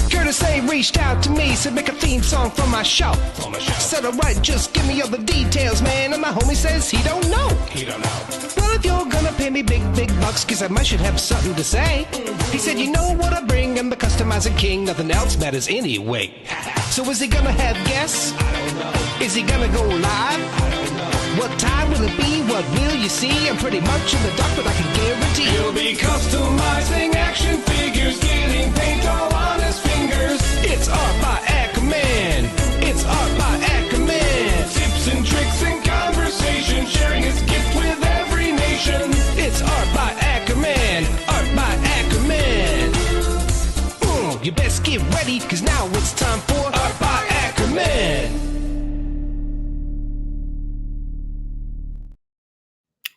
Curtis A reached out to me, said make a theme song for my show. Said alright, just give me all the details, man. And my homie says he don't know. Well, if you're gonna pay me big bucks, guess I might should have something to say. He said, you know what I bring, I'm the customizing king, nothing else matters anyway. So is he gonna have guests? I don't know. Is he gonna go live? I don't know. What time will it be? What will you see? I'm pretty much in the dark, but I can guarantee he'll be customizing action figures, getting paint all on his fingers. It's art by Akerman. It's art by Akerman. Tips and tricks and conversation, sharing his gift with every nation. It's art by Akerman. Art by Akerman. You best get ready, cause now it's time for Art by Akerman.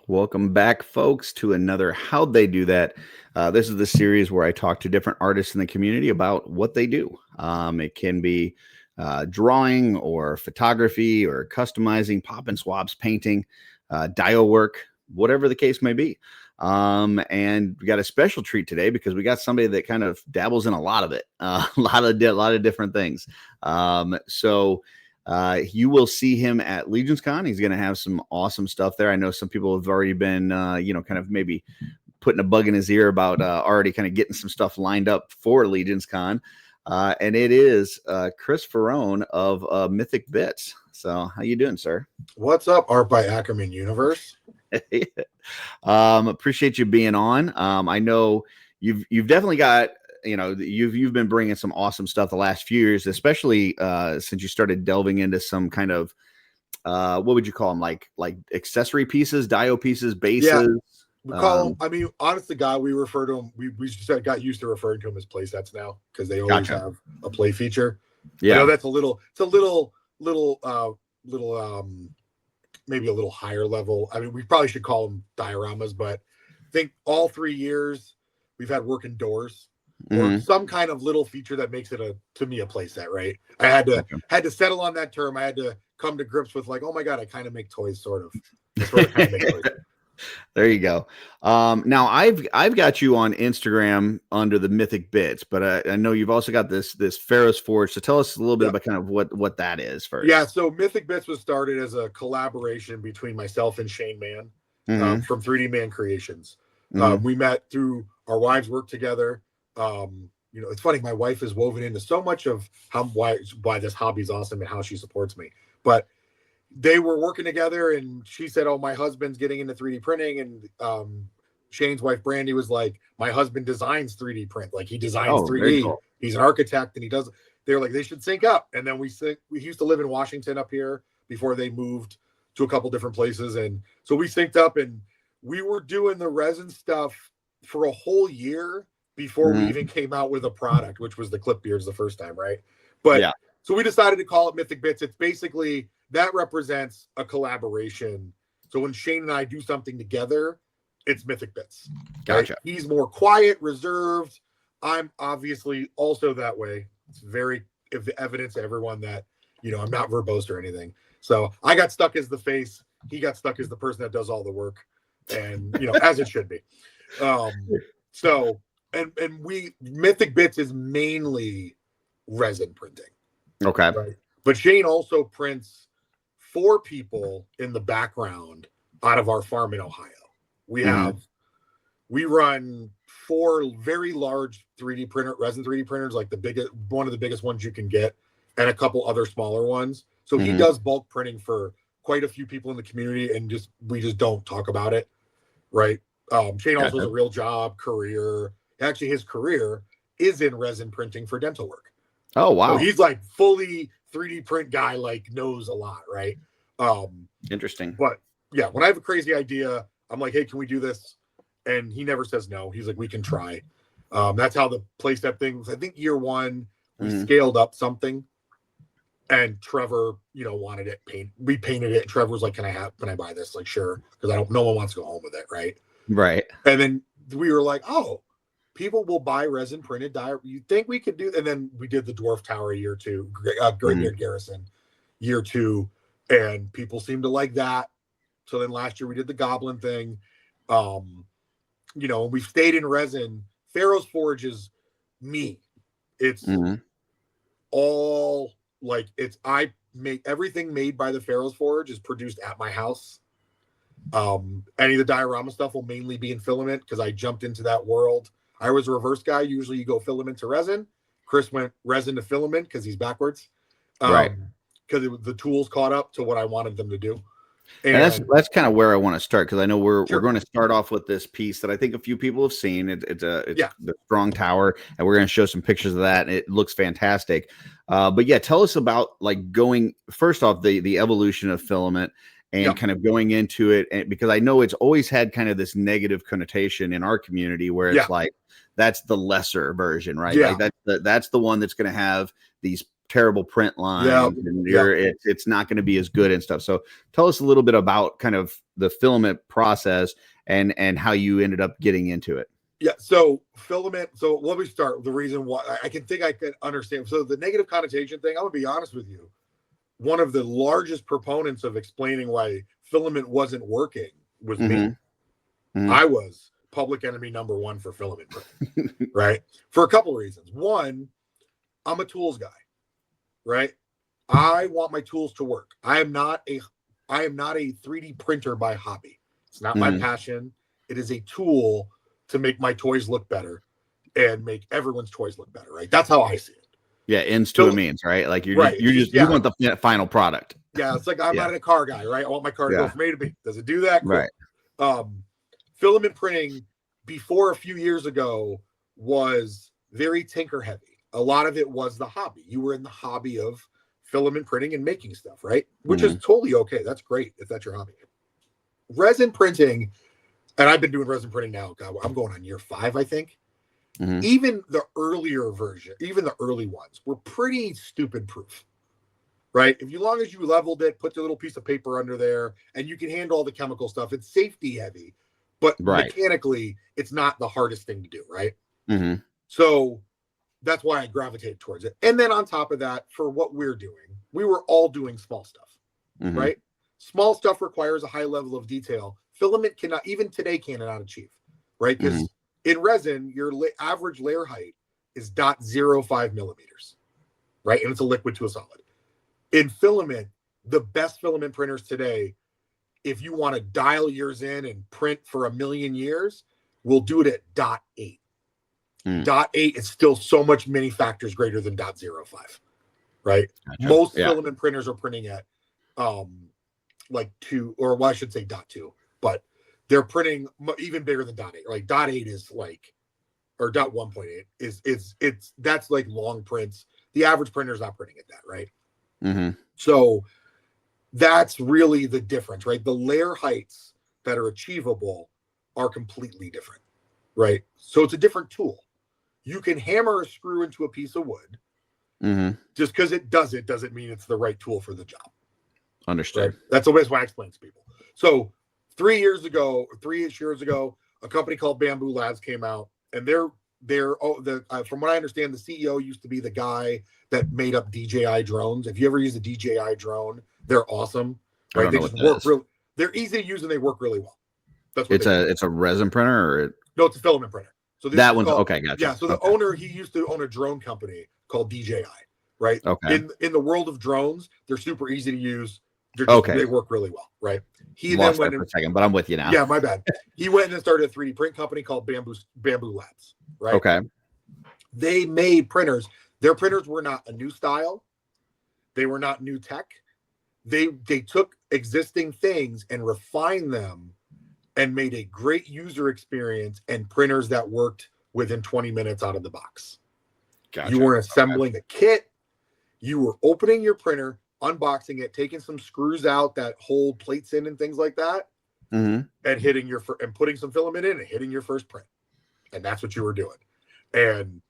Welcome back, folks, to another How'd They Do That? This is the series where I talk to different artists in the community about what they do. It can be drawing or photography or customizing, pop and swaps, painting, dial work, whatever the case may be. And we got a special treat today because we got somebody that kind of dabbles in a lot of it, a lot of different things. You will see him at LegionsCon. He's going to have some awesome stuff there. I know some people have already been, kind of maybe putting a bug in his ear about already kind of getting some stuff lined up for LegionsCon. And it is Kris Faraone of Mythic Bits. So how you doing, sir? What's up, Art by Akerman universe? Appreciate you being on. I know you've definitely got, you've been bringing some awesome stuff the last few years, especially since you started delving into some kind of what would you call them, like accessory pieces, dio pieces, bases. Yeah, we call them. I mean, honest to God, we refer to them. We just got used to referring to them as play sets now because they always have a play feature. Yeah, I know that's a little maybe a little higher level. I mean, we probably should call them dioramas, but I think all 3 years we've had working doors. Or some kind of little feature that makes it to me a play set, right? I had to settle on that term. I had to come to grips with like, oh my God, I kind of make toys, sort of. Kind of make toys. There you go. Now I've got you on Instagram under the Mythic Bits, but I know you've also got this Pharaohsforge. So tell us a little bit about kind of what that is first. Yeah, so Mythic Bits was started as a collaboration between myself and Shane Mann from 3D Man Creations. We met through our wives' work together. It's funny. My wife is woven into so much of why this hobby is awesome and how she supports me. But they were working together, and she said, "Oh, my husband's getting into 3D printing." And Shane's wife, Brandy, was like, "My husband designs 3D print. Like he designs 3D. Cool. He's an architect, and he does." They were like, they should sync up. And then we used to live in Washington up here before they moved to a couple different places, and so we synced up, and we were doing the resin stuff for a whole year before we even came out with a product, which was the clip beards the first time, right? But yeah. So we decided to call it Mythic Bits. It's basically, that represents a collaboration. So when Shane and I do something together, it's Mythic Bits. Gotcha. Right? He's more quiet, reserved. I'm obviously also that way. It's very evident to everyone that, I'm not verbose or anything. So I got stuck as the face. He got stuck as the person that does all the work. And, as it should be. And Mythic Bits is mainly resin printing. Okay. Right? But Shane also prints for people in the background out of our farm in Ohio. We run 4 very large resin 3D printers, like one of the biggest ones you can get, and a couple other smaller ones. So he does bulk printing for quite a few people in the community, and we just don't talk about it. Right. Shane also has a real job, career. Actually, his career is in resin printing for dental work. Oh, wow. So he's like fully 3D print guy, like knows a lot, right? Interesting. But yeah, when I have a crazy idea, I'm like, hey, can we do this? And he never says no. He's like, we can try. That's how the playset thing was. I think year 1, we scaled up something, and Trevor, wanted it paint. We painted it, and Trevor was like, can I buy this? Like, sure, because no one wants to go home with it, right? Right. And then we were like, oh, people will buy resin printed die. You think we could do? And then we did the Dwarf Tower year 2, Great Garrison year 2, and people seemed to like that. So then last year we did the Goblin thing. you know, we've stayed in resin. Pharaohsforge is me. It's all like I make everything made by the Pharaohsforge is produced at my house. Any of the diorama stuff will mainly be in filament because I jumped into that world. I was a reverse guy. Usually you go filament to resin. Kris went resin to filament because he's backwards. Right. Because the tools caught up to what I wanted them to do. And that's kind of where I want to start, because I know we're going to start off with this piece that I think a few people have seen. It's the strong tower, and we're going to show some pictures of that. And it looks fantastic. But yeah, tell us about like going first off the evolution of filament and kind of going into it, and because I know it's always had kind of this negative connotation in our community where it's like that's the lesser version, right? Yeah. Like that's the one that's going to have these terrible print lines and it's not going to be as good and stuff. So tell us a little bit about kind of the filament process and how you ended up getting into it. So filament, so let me start. The reason why I can understand. So the negative connotation thing, I'm gonna be honest with you. One of the largest proponents of explaining why filament wasn't working was me. I was public enemy number one for filament print, right? For a couple of reasons. One, I'm a tools guy. Right. I want my tools to work. I am not a 3D printer by hobby. It's not my passion. It is a tool to make my toys look better and make everyone's toys look better. Right. That's how I see it. Yeah. Ends to a means, right? Like you want the final product. Yeah. It's like, I'm not a car guy, right? I want my car to go from A to B. Does it do that? Cool. Right. Filament printing before a few years ago was very tinker heavy. A lot of it was the hobby. You were in the hobby of filament printing and making stuff, right? Which is totally okay. That's great if that's your hobby. Resin printing, and I've been doing resin printing now. God, I'm going on year 5, I think. Even the earlier version, even the early ones were pretty stupid proof, right? If long as you leveled it, put the little piece of paper under there, and you can handle all the chemical stuff, it's safety heavy, but mechanically, it's not the hardest thing to do, right? So that's why I gravitated towards it. And then on top of that, for what we're doing, we were all doing small stuff, right? Small stuff requires a high level of detail. Filament cannot, even today, cannot achieve, right? Because in resin, your average layer height is 0.05 millimeters, right? And it's a liquid to a solid. In filament, the best filament printers today, if you want to dial yours in and print for 1 million years, will do it at 0.8. 0.8 is still so much many factors greater than 0.05, right? Gotcha. Most filament printers are printing at like 2, or well, I should say 0.2, but they're printing even bigger than 0.8. Like 0.8 is like, or 1.8 is that's like long prints. The average printer is not printing at that, right? So that's really the difference, right? The layer heights that are achievable are completely different, right? So it's a different tool. You can hammer a screw into a piece of wood. Just because it doesn't mean it's the right tool for the job. Understood. Right? That's always why I explain to people. So 3-ish years ago, a company called Bamboo Labs came out, and from what I understand, the CEO used to be the guy that made up DJI drones. If you ever use a DJI drone, they're awesome. Right? They just work they're easy to use and they work really well. That's what it's a resin printer, no, it's a filament printer. So that one's okay, gotcha. Yeah, so the owner, he used to own a drone company called DJI, right? Okay. In the world of drones, they're super easy to use. They work really well, right? He lost then went for a second, but I'm with you now. Yeah, my bad. He went and started a 3D print company called Bamboo Labs, right? Okay. They made printers. Their printers were not a new style. They were not new tech. They took existing things and refined them and made a great user experience and printers that worked within 20 minutes out of the box. Gotcha. You weren't assembling a kit. You were opening your printer, unboxing it, taking some screws out that hold plates in and things like that, and putting some filament in and hitting your first print. And that's what you were doing. And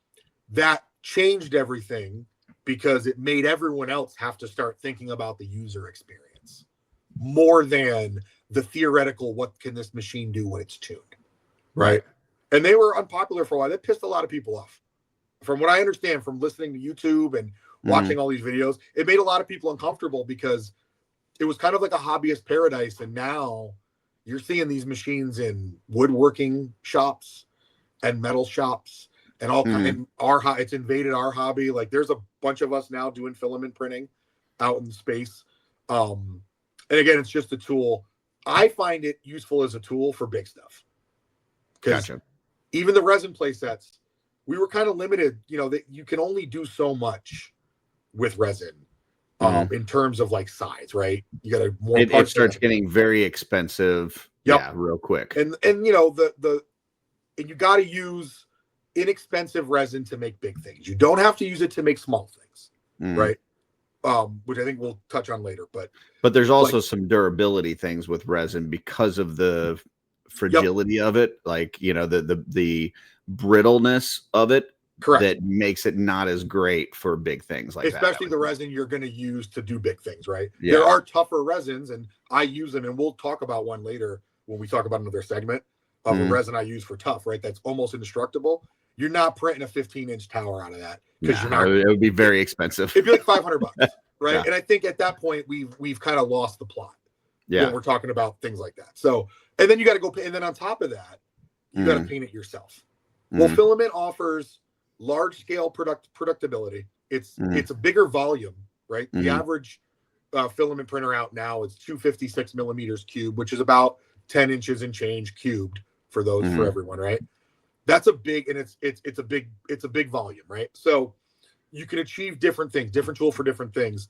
that changed everything because it made everyone else have to start thinking about the user experience more than the theoretical, what can this machine do when it's tuned, right? And they were unpopular for a while. That pissed a lot of people off. From what I understand from listening to YouTube and watching all these videos, it made a lot of people uncomfortable because it was kind of like a hobbyist paradise. And now you're seeing these machines in woodworking shops and metal shops and all kind. And it's invaded our hobby. Like there's a bunch of us now doing filament printing out in space. And again, it's just a tool. I find it useful as a tool for big stuff. Gotcha. Even the resin play sets, we were kind of limited, you know, that you can only do so much with resin in terms of like size, right? You got to more. It starts getting very expensive. Yep. Yeah, real quick. And you know, and you got to use inexpensive resin to make big things. You don't have to use it to make small things, right? Which I think we'll touch on later. But there's also some durability things with resin because of the fragility of it, like, you know, the brittleness of it. Correct. That makes it not as great for big things like especially the resin you're going to use to do big things, right? Yeah. There are tougher resins, and I use them, and we'll talk about one later when we talk about another segment of a resin I use for tough, right? That's almost indestructible. You're not printing a 15-inch tower out of that because you're not. It would be very expensive. It'd be like $500, right? Yeah. And I think at that point we've kind of lost the plot. Yeah, when we're talking about things like that. So, and then you got to go, and then on top of that, you got to paint it yourself. Well, Filament offers large scale productability. It's a bigger volume, right? The average filament printer out now is 256 millimeters cubed, which is about 10 inches and change cubed for those for everyone, right? That's a big, and it's a big volume, right? So you can achieve different things, different tool for different things,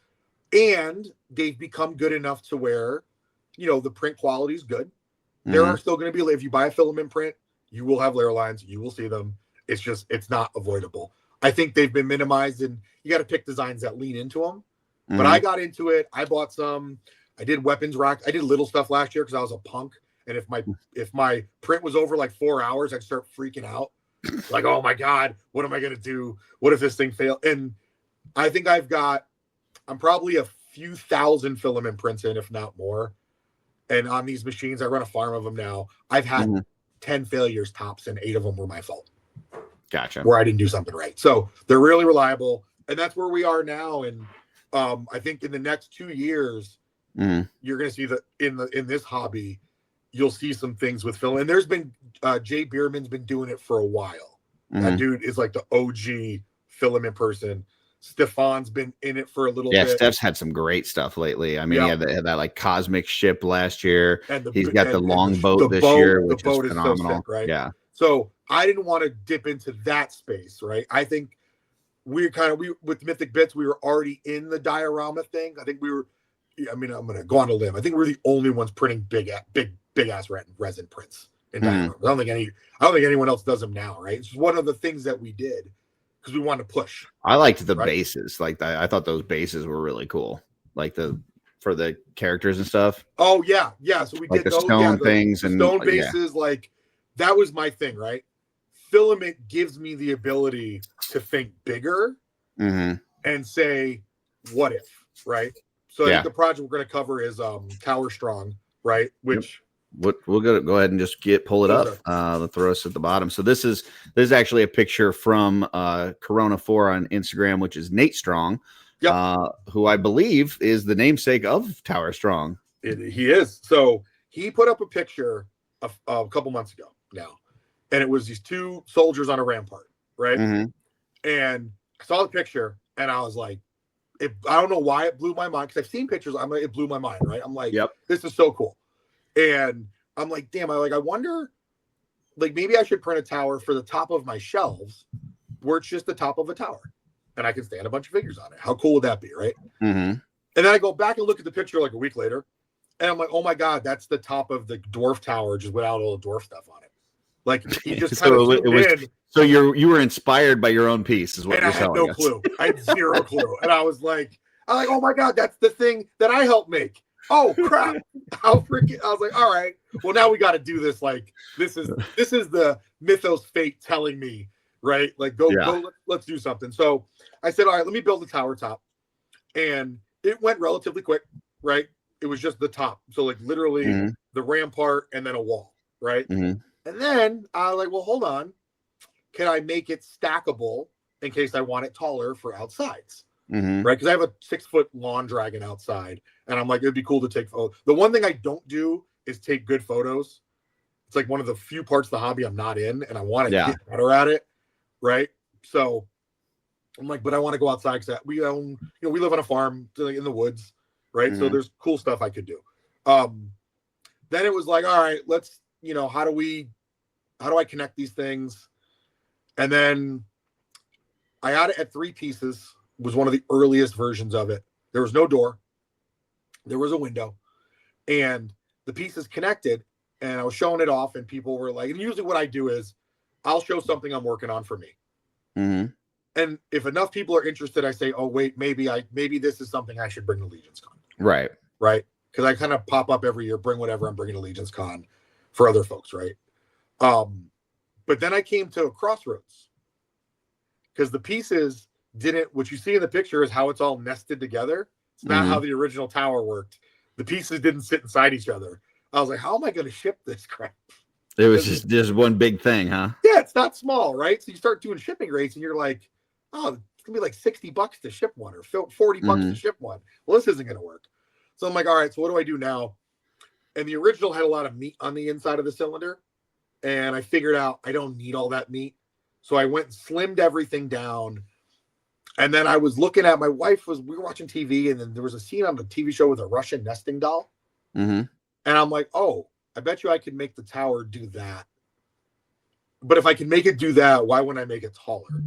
and they've become good enough to where, you know, the print quality is good. There are still going to be, if you buy a filament print, you will have layer lines, you will see them. It's not avoidable. I think they've been minimized, and you got to pick designs that lean into them. But I got into it. I bought some. I did weapons rack. I did little stuff last year because I was a punk. And if my print was over like 4 hours, I'd start freaking out. Like, oh my God, what am I going to do? What if this thing fails? And I think I'm probably a few thousand filament prints in, if not more. And on these machines, I run a farm of them now. I've had 10 failures tops, and 8 of them were my fault. Gotcha. Where I didn't do something right. So they're really reliable. And that's where we are now. And I think in the next 2 years, you're going to see that in this hobby, you'll see some things with film. And there's been Jay Bierman's been doing it for a while. That dude is like the OG filament person. Stefan's been in it for a little bit. Steph's had some great stuff lately. I mean, he had that like cosmic ship last year. And he's got the long boat this year, which is phenomenal. So sick, right? Yeah. So I didn't want to dip into that space, right? I think we with Mythic Bits, we were already in the diorama thing. I think we were. I mean, I'm going to go on a limb. I think we're the only ones printing big ass resin prints in dioramas. I don't think anyone else does them now, right? It's one of the things that we did because we wanted to push. I liked the bases. Like I thought those bases were really cool. Like for the characters and stuff. Oh yeah. So we like did the those stone things the and stone bases. Like that was my thing, right? Filament gives me the ability to think bigger and say, what if, right? So I think the project we're going to cover is Tower Strong, right? Which we'll go ahead and just pull it up. They'll throw us at the bottom. So this is actually a picture from Corona4 on Instagram, which is Nate Strong, who I believe is the namesake of Tower Strong. He is. So he put up a picture a couple months ago now, and it was these 2 soldiers on a rampart, right? And I saw the picture, and I was like, I don't know why it blew my mind, because I've seen pictures. It blew my mind, right? I'm like, this is so cool. And I'm like, damn, I wonder, like, maybe I should print a tower for the top of my shelves where it's just the top of a tower and I can stand a bunch of figures on it. How cool would that be, right? And then I go back and look at the picture like a week later, and I'm like, oh my God, that's the top of the dwarf tower just without all the dwarf stuff on it. Like, he just kind of in. So you were inspired by your own piece, is what you're telling us. I had no clue. I had zero clue. And I was like, oh my God, that's the thing that I helped make. Oh crap. I was like, all right, well, now we got to do this. Like, this is the Mythos fate telling me, right? Like, go, let's do something. So I said, all right, let me build the tower top. And it went relatively quick, right? It was just the top. So like literally the rampart and then a wall, right? And then I was like, well, hold on. Can I make it stackable in case I want it taller for outsides? Right? Because I have a 6-foot lawn dragon outside, and I'm like, it'd be cool to take photos. The one thing I don't do is take good photos. It's like one of the few parts of the hobby I'm not in, and I want to get better at it. Right. So I'm like, but I want to go outside because we own, we live on a farm in the woods. Right. So there's cool stuff I could do. Then it was like, all right, let's, how do I connect these things? And then I had it at 3 pieces, was one of the earliest versions of it. There was no door. There was a window, and the pieces connected, and I was showing it off, and people were like, and usually what I do is I'll show something I'm working on for me. And if enough people are interested, I say, oh, wait, maybe this is something I should bring to LegionsCon. Right. Right. Because I kind of pop up every year, bring whatever I'm bringing to LegionsCon for other folks. Right. But then I came to a crossroads because the pieces what you see in the picture is how it's all nested together. It's not how the original tower worked. The pieces didn't sit inside each other. I was like, how am I going to ship this crap? It was just one big thing, huh? Yeah, it's not small, right? So you start doing shipping rates and you're like, oh, it's going to be like $60 to ship one or $40 to ship one. Well, this isn't going to work. So I'm like, all right, so what do I do now? And the original had a lot of meat on the inside of the cylinder. And I figured out I don't need all that meat. So I went and slimmed everything down. And then I was looking at, we were watching TV, and then there was a scene on the TV show with a Russian nesting doll. And I'm like, oh, I bet you I could make the tower do that. But if I can make it do that, why wouldn't I make it taller?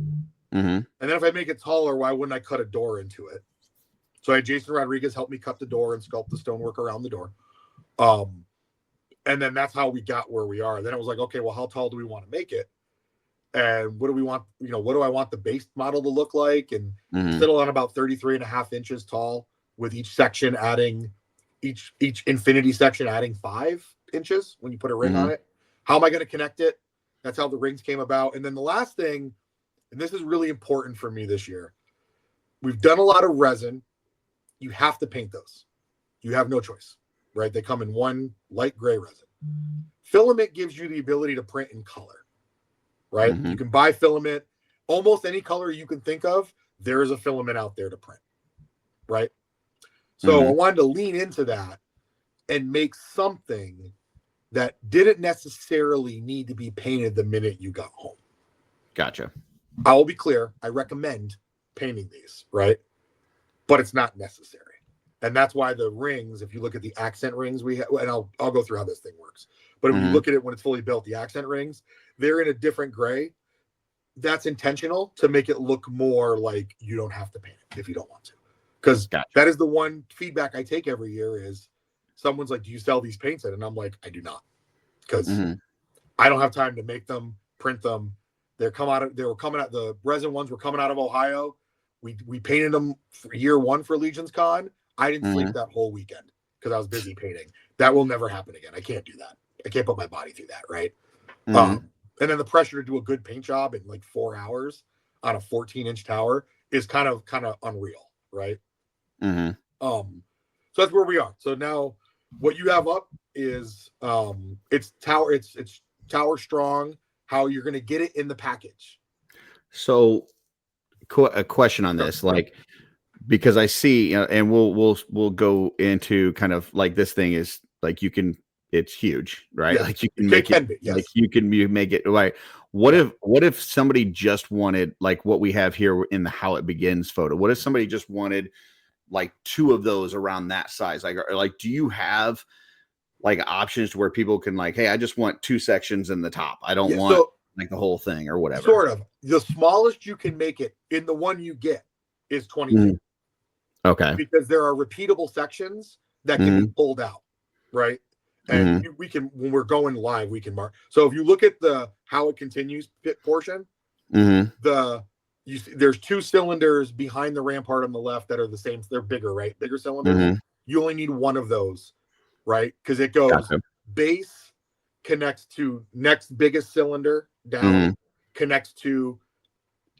And then if I make it taller, why wouldn't I cut a door into it? So I had Jason Rodriguez help me cut the door and sculpt the stonework around the door. And then that's how we got where we are. Then I was like, okay, well, how tall do we want to make it? And what do we want? What do I want the base model to look like? And settle on about 33.5 inches tall, with each section adding, each infinity section adding 5 inches when you put a ring on it. How am I going to connect it? That's how the rings came about. And then the last thing, and this is really important for me this year, we've done a lot of resin. You have to paint those. You have no choice, right? They come in one light gray resin. Filament gives you the ability to print in color, right? You can buy filament, almost any color you can think of. There is a filament out there to print, right? So I wanted to lean into that and make something that didn't necessarily need to be painted the minute you got home. Gotcha. I will be clear. I recommend painting these, right? But it's not necessary. And that's why the rings, if you look at the accent rings we have, and I'll go through how this thing works. But if you look at it when it's fully built, the accent rings, they're in a different gray. That's intentional to make it look more like you don't have to paint it if you don't want to. Because that is the one feedback I take every year is someone's like, do you sell these paints? And I'm like, I do not. Because I don't have time to make them, print them. They were coming out, the resin ones were coming out of Ohio. We painted them for year 1 for LegionsCon. I didn't sleep that whole weekend because I was busy painting. That will never happen again. I can't do that. I can't put my body through that, right? And then the pressure to do a good paint job in like 4 hours on a 14-inch tower is kind of unreal, right? So that's where we are. So now what you have up is it's tower strong. How you're going to get it in the package. So a question on this, like, because I see, and we'll go into kind of like this thing is like it's huge, right? Yes. Like you can make it, yes. like you make it like what if somebody just wanted like what we have here in the How It Begins photo? What if somebody just wanted like 2 of those around that size? Like do you have like options to where people can like, hey, I just want 2 sections in the top. I don't want like the whole thing or whatever. Sort of. The smallest you can make it in the one you get is 22. Okay. Because there are repeatable sections that can be pulled out, right? And we can, when we're going live, we can mark. So if you look at the How It Continues portion, there's 2 cylinders behind the rampart on the left that are the same. They're bigger, right? Bigger cylinders. You only need 1 of those, right? Because it goes base connects to next biggest cylinder down, connects to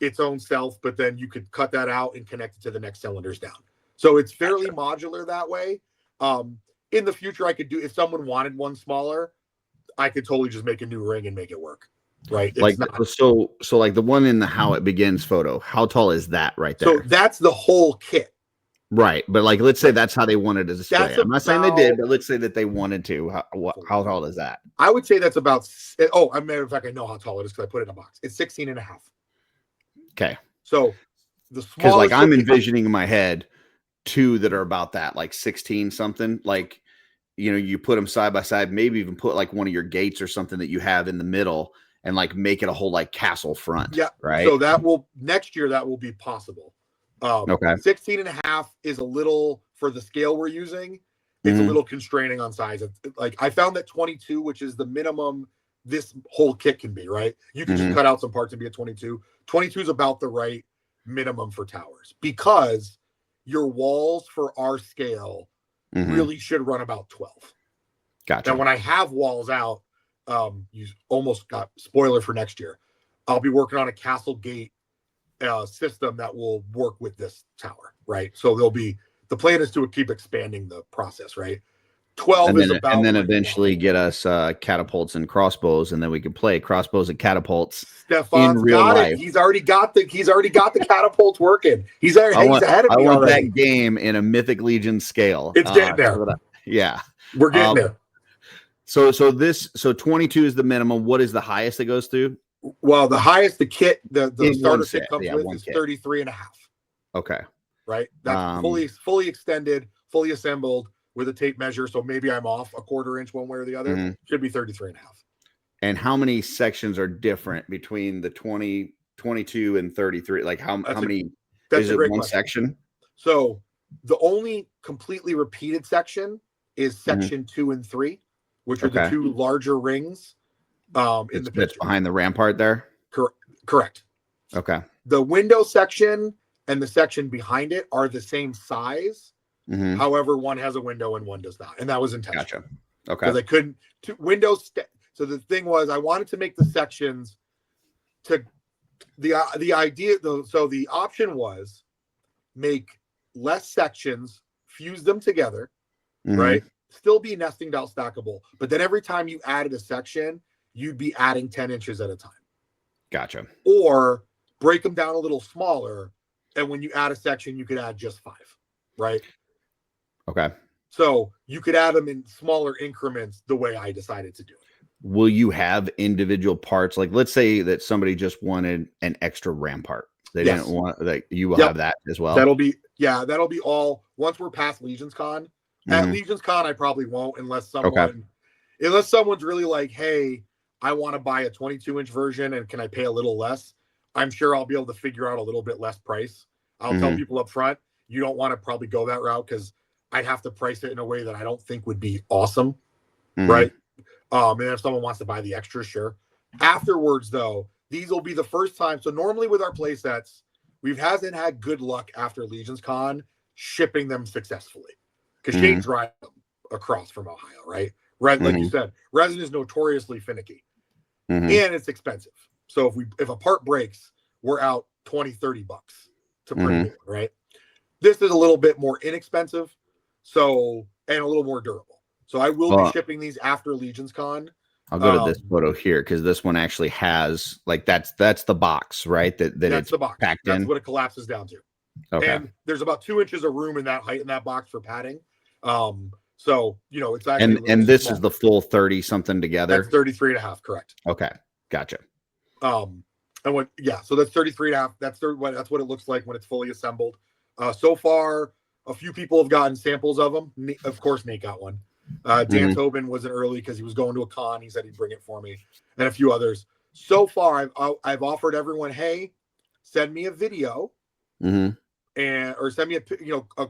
its own self, but then you could cut that out and connect it to the next cylinders down. So it's fairly modular that way. In the future, I could do, if someone wanted one smaller, I could totally just make a new ring and make it work. Right. So like the one in the How It Begins photo, how tall is that right there? So that's the whole kit. Right. But like, let's say that's how they wanted to display it. I'm not saying they did, but let's say that they wanted to. How tall is that? I would say that's about, a matter of fact, I know how tall it is because I put it in a box. It's 16 and a half. Okay. So the smallest. Because like I'm envisioning in my head two that are about that, like 16 something. Like, you put them side by side, maybe even put like one of your gates or something that you have in the middle and like make it a whole like castle front. Yeah. Right. So next year that will be possible. Okay. 16 and a half is a little, for the scale we're using, it's a little constraining on size. Like I found that 22, which is the minimum this whole kit can be, right? You can just cut out some parts and be a 22. 22 is about the right minimum for towers because your walls for our scale really should run about 12. Gotcha. Now, when I have walls out, you almost got spoiler for next year. I'll be working on a castle gate system that will work with this tower, right? So the plan is to keep expanding the process, right? 12 is about, and then eventually get us catapults and crossbows, and then we can play crossbows and catapults. Stefan's got it. He's already got the catapults working. He's ahead of me. I want that game in a Mythic Legion scale. It's getting there. Yeah, we're getting there. So 22 is the minimum. What is the highest that goes through? Well, the highest the starter kit comes with is 33 and a half. Okay. Right. That's fully extended, fully assembled with a tape measure. So maybe I'm off a 1/4 inch one way or the other. Should be 33 and a half. And how many sections are different between the 20, 22 and 33? Like how many is it one section? So the only completely repeated section is section 2 and 3, which are the two larger rings. In the picture behind the rampart there. Correct. Okay. The window section and the section behind it are the same size. However, one has a window and one does not, and that was intentional. Gotcha. Okay. Because I couldn't windows. So the thing was, I wanted to make the sections to the idea though. So the option was make less sections, fuse them together, right? Still be nesting down stackable, but then every time you added a section, you'd be adding 10 inches at a time. Gotcha. Or break them down a little smaller, and when you add a section, you could add just 5, right? Okay. So you could add them in smaller increments the way I decided to do it. Will you have individual parts? Like, let's say that somebody just wanted an extra rampart. They didn't want, like, you will have that as well. That'll be all once we're past LegionsCon. At LegionsCon, I probably won't unless someone's really like, hey, I want to buy a 22-inch version and can I pay a little less? I'm sure I'll be able to figure out a little bit less price. I'll tell people up front, you don't want to probably go that route because I'd have to price it in a way that I don't think would be awesome, right? And if someone wants to buy the extra, sure. Afterwards, though, these will be the first time. So normally with our play sets, hasn't had good luck after LegionsCon shipping them successfully because Shane drives them across from Ohio, right? Right, like you said, resin is notoriously finicky and it's expensive. So if a part breaks, we're out $20-30 to print it, right? This is a little bit more inexpensive, and a little more durable. So I will be shipping these after LegionsCon. I'll go to this photo here because this one actually has that's the box, right? That's it's the box packed in. That's what it collapses down to. Okay. And there's about 2 inches of room in that height in that box for padding. So it's actually and this is the full 30 something together. That's 33 and a half, correct? Okay, gotcha. So that's 33 and a half. That's what it looks like when it's fully assembled. So far, a few people have gotten samples of them. Of course, Nate got one. Dan Tobin wasn't early because he was going to a con. He said he'd bring it for me, and a few others. So far, I've offered everyone, hey, send me a video, or send me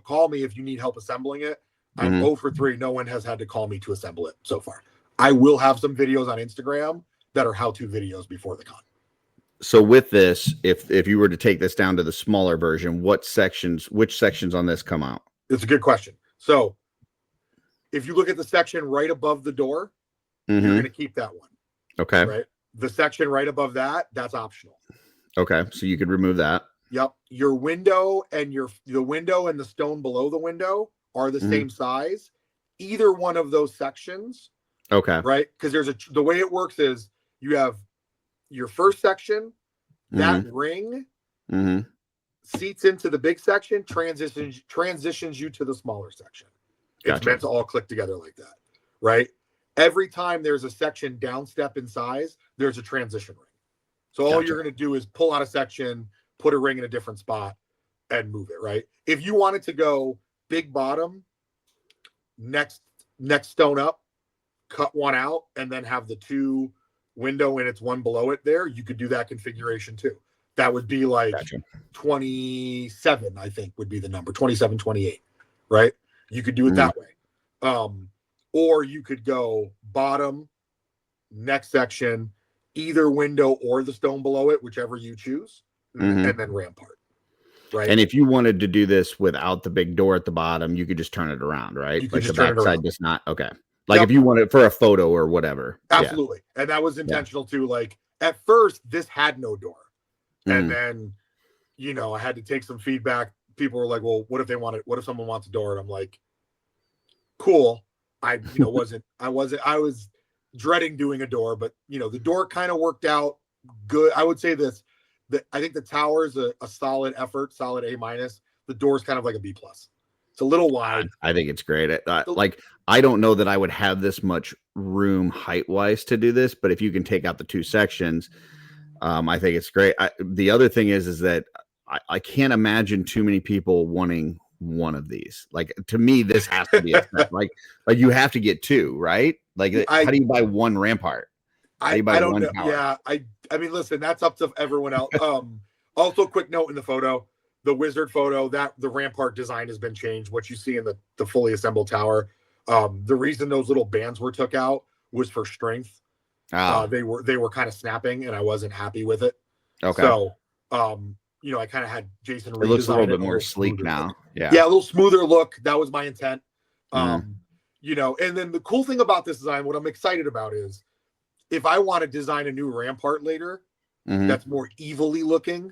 call me if you need help assembling it. I'm 0 for 3. No one has had to call me to assemble it so far. I will have some videos on Instagram that are how-to videos before the con. So with this, if you were to take this down to the smaller version, which sections on this come out? It's a good question. So if you look at the section right above the door, you're going to keep that one. Okay. Right. The section right above that's optional. Okay. So you could remove that. Yep. Your window and the window and the stone below the window are the same size. Either one of those sections. Okay. Right. Because the way it works is you have your first section, that ring seats into the big section, transitions you to the smaller section. It's meant to all click together like that, right? Every time there's a section downstep in size, there's a transition ring. So all you're going to do is pull out a section, put a ring in a different spot, and move it, right? If you wanted to go big bottom, next stone up, cut one out, and then have the 2 window and it's one below it there, you could do that configuration too. That would be like 27, I think would be the number, 27, 28, right? You could do it that way. Or you could go bottom, next section, either window or the stone below it, whichever you choose, and then rampart. Right. And if you wanted to do this without the big door at the bottom, you could just turn it around, right? You could like just the turn it backside around. does not. Okay. Like if you want it for a photo or whatever. Absolutely. Yeah. And that was intentional too. Like at first this had no door. And then, you know, I had to take some feedback. People were like, well, what if someone wants a door? And I'm like, cool. I was dreading doing a door, but you know, the door kind of worked out good. I would say this, that I think the tower is a solid effort, solid A-. The door is kind of like a B+. It's a little wide. I think it's great. Like, I don't know that I would have this much room height-wise to do this, but if you can take out the 2 sections, I think it's great. The other thing is that I can't imagine too many people wanting one of these. Like, to me, this has to be like you have to get 2, right? Like, how do you buy 1 rampart? I don't know. Tower? Yeah, I mean, listen, that's up to everyone else. Also, quick note in the photo, the wizard photo, that the rampart design has been changed. What you see in the fully assembled tower, the reason those little bands were took out was for strength. They were kind of snapping, and I wasn't happy with it. Okay. So, you know, I kind of had Jason. It looks a little bit more sleek now. Yeah, a little smoother look. That was my intent. You know, and then the cool thing about this design, what I'm excited about is, if I want to design a new rampart later, that's more evilly looking,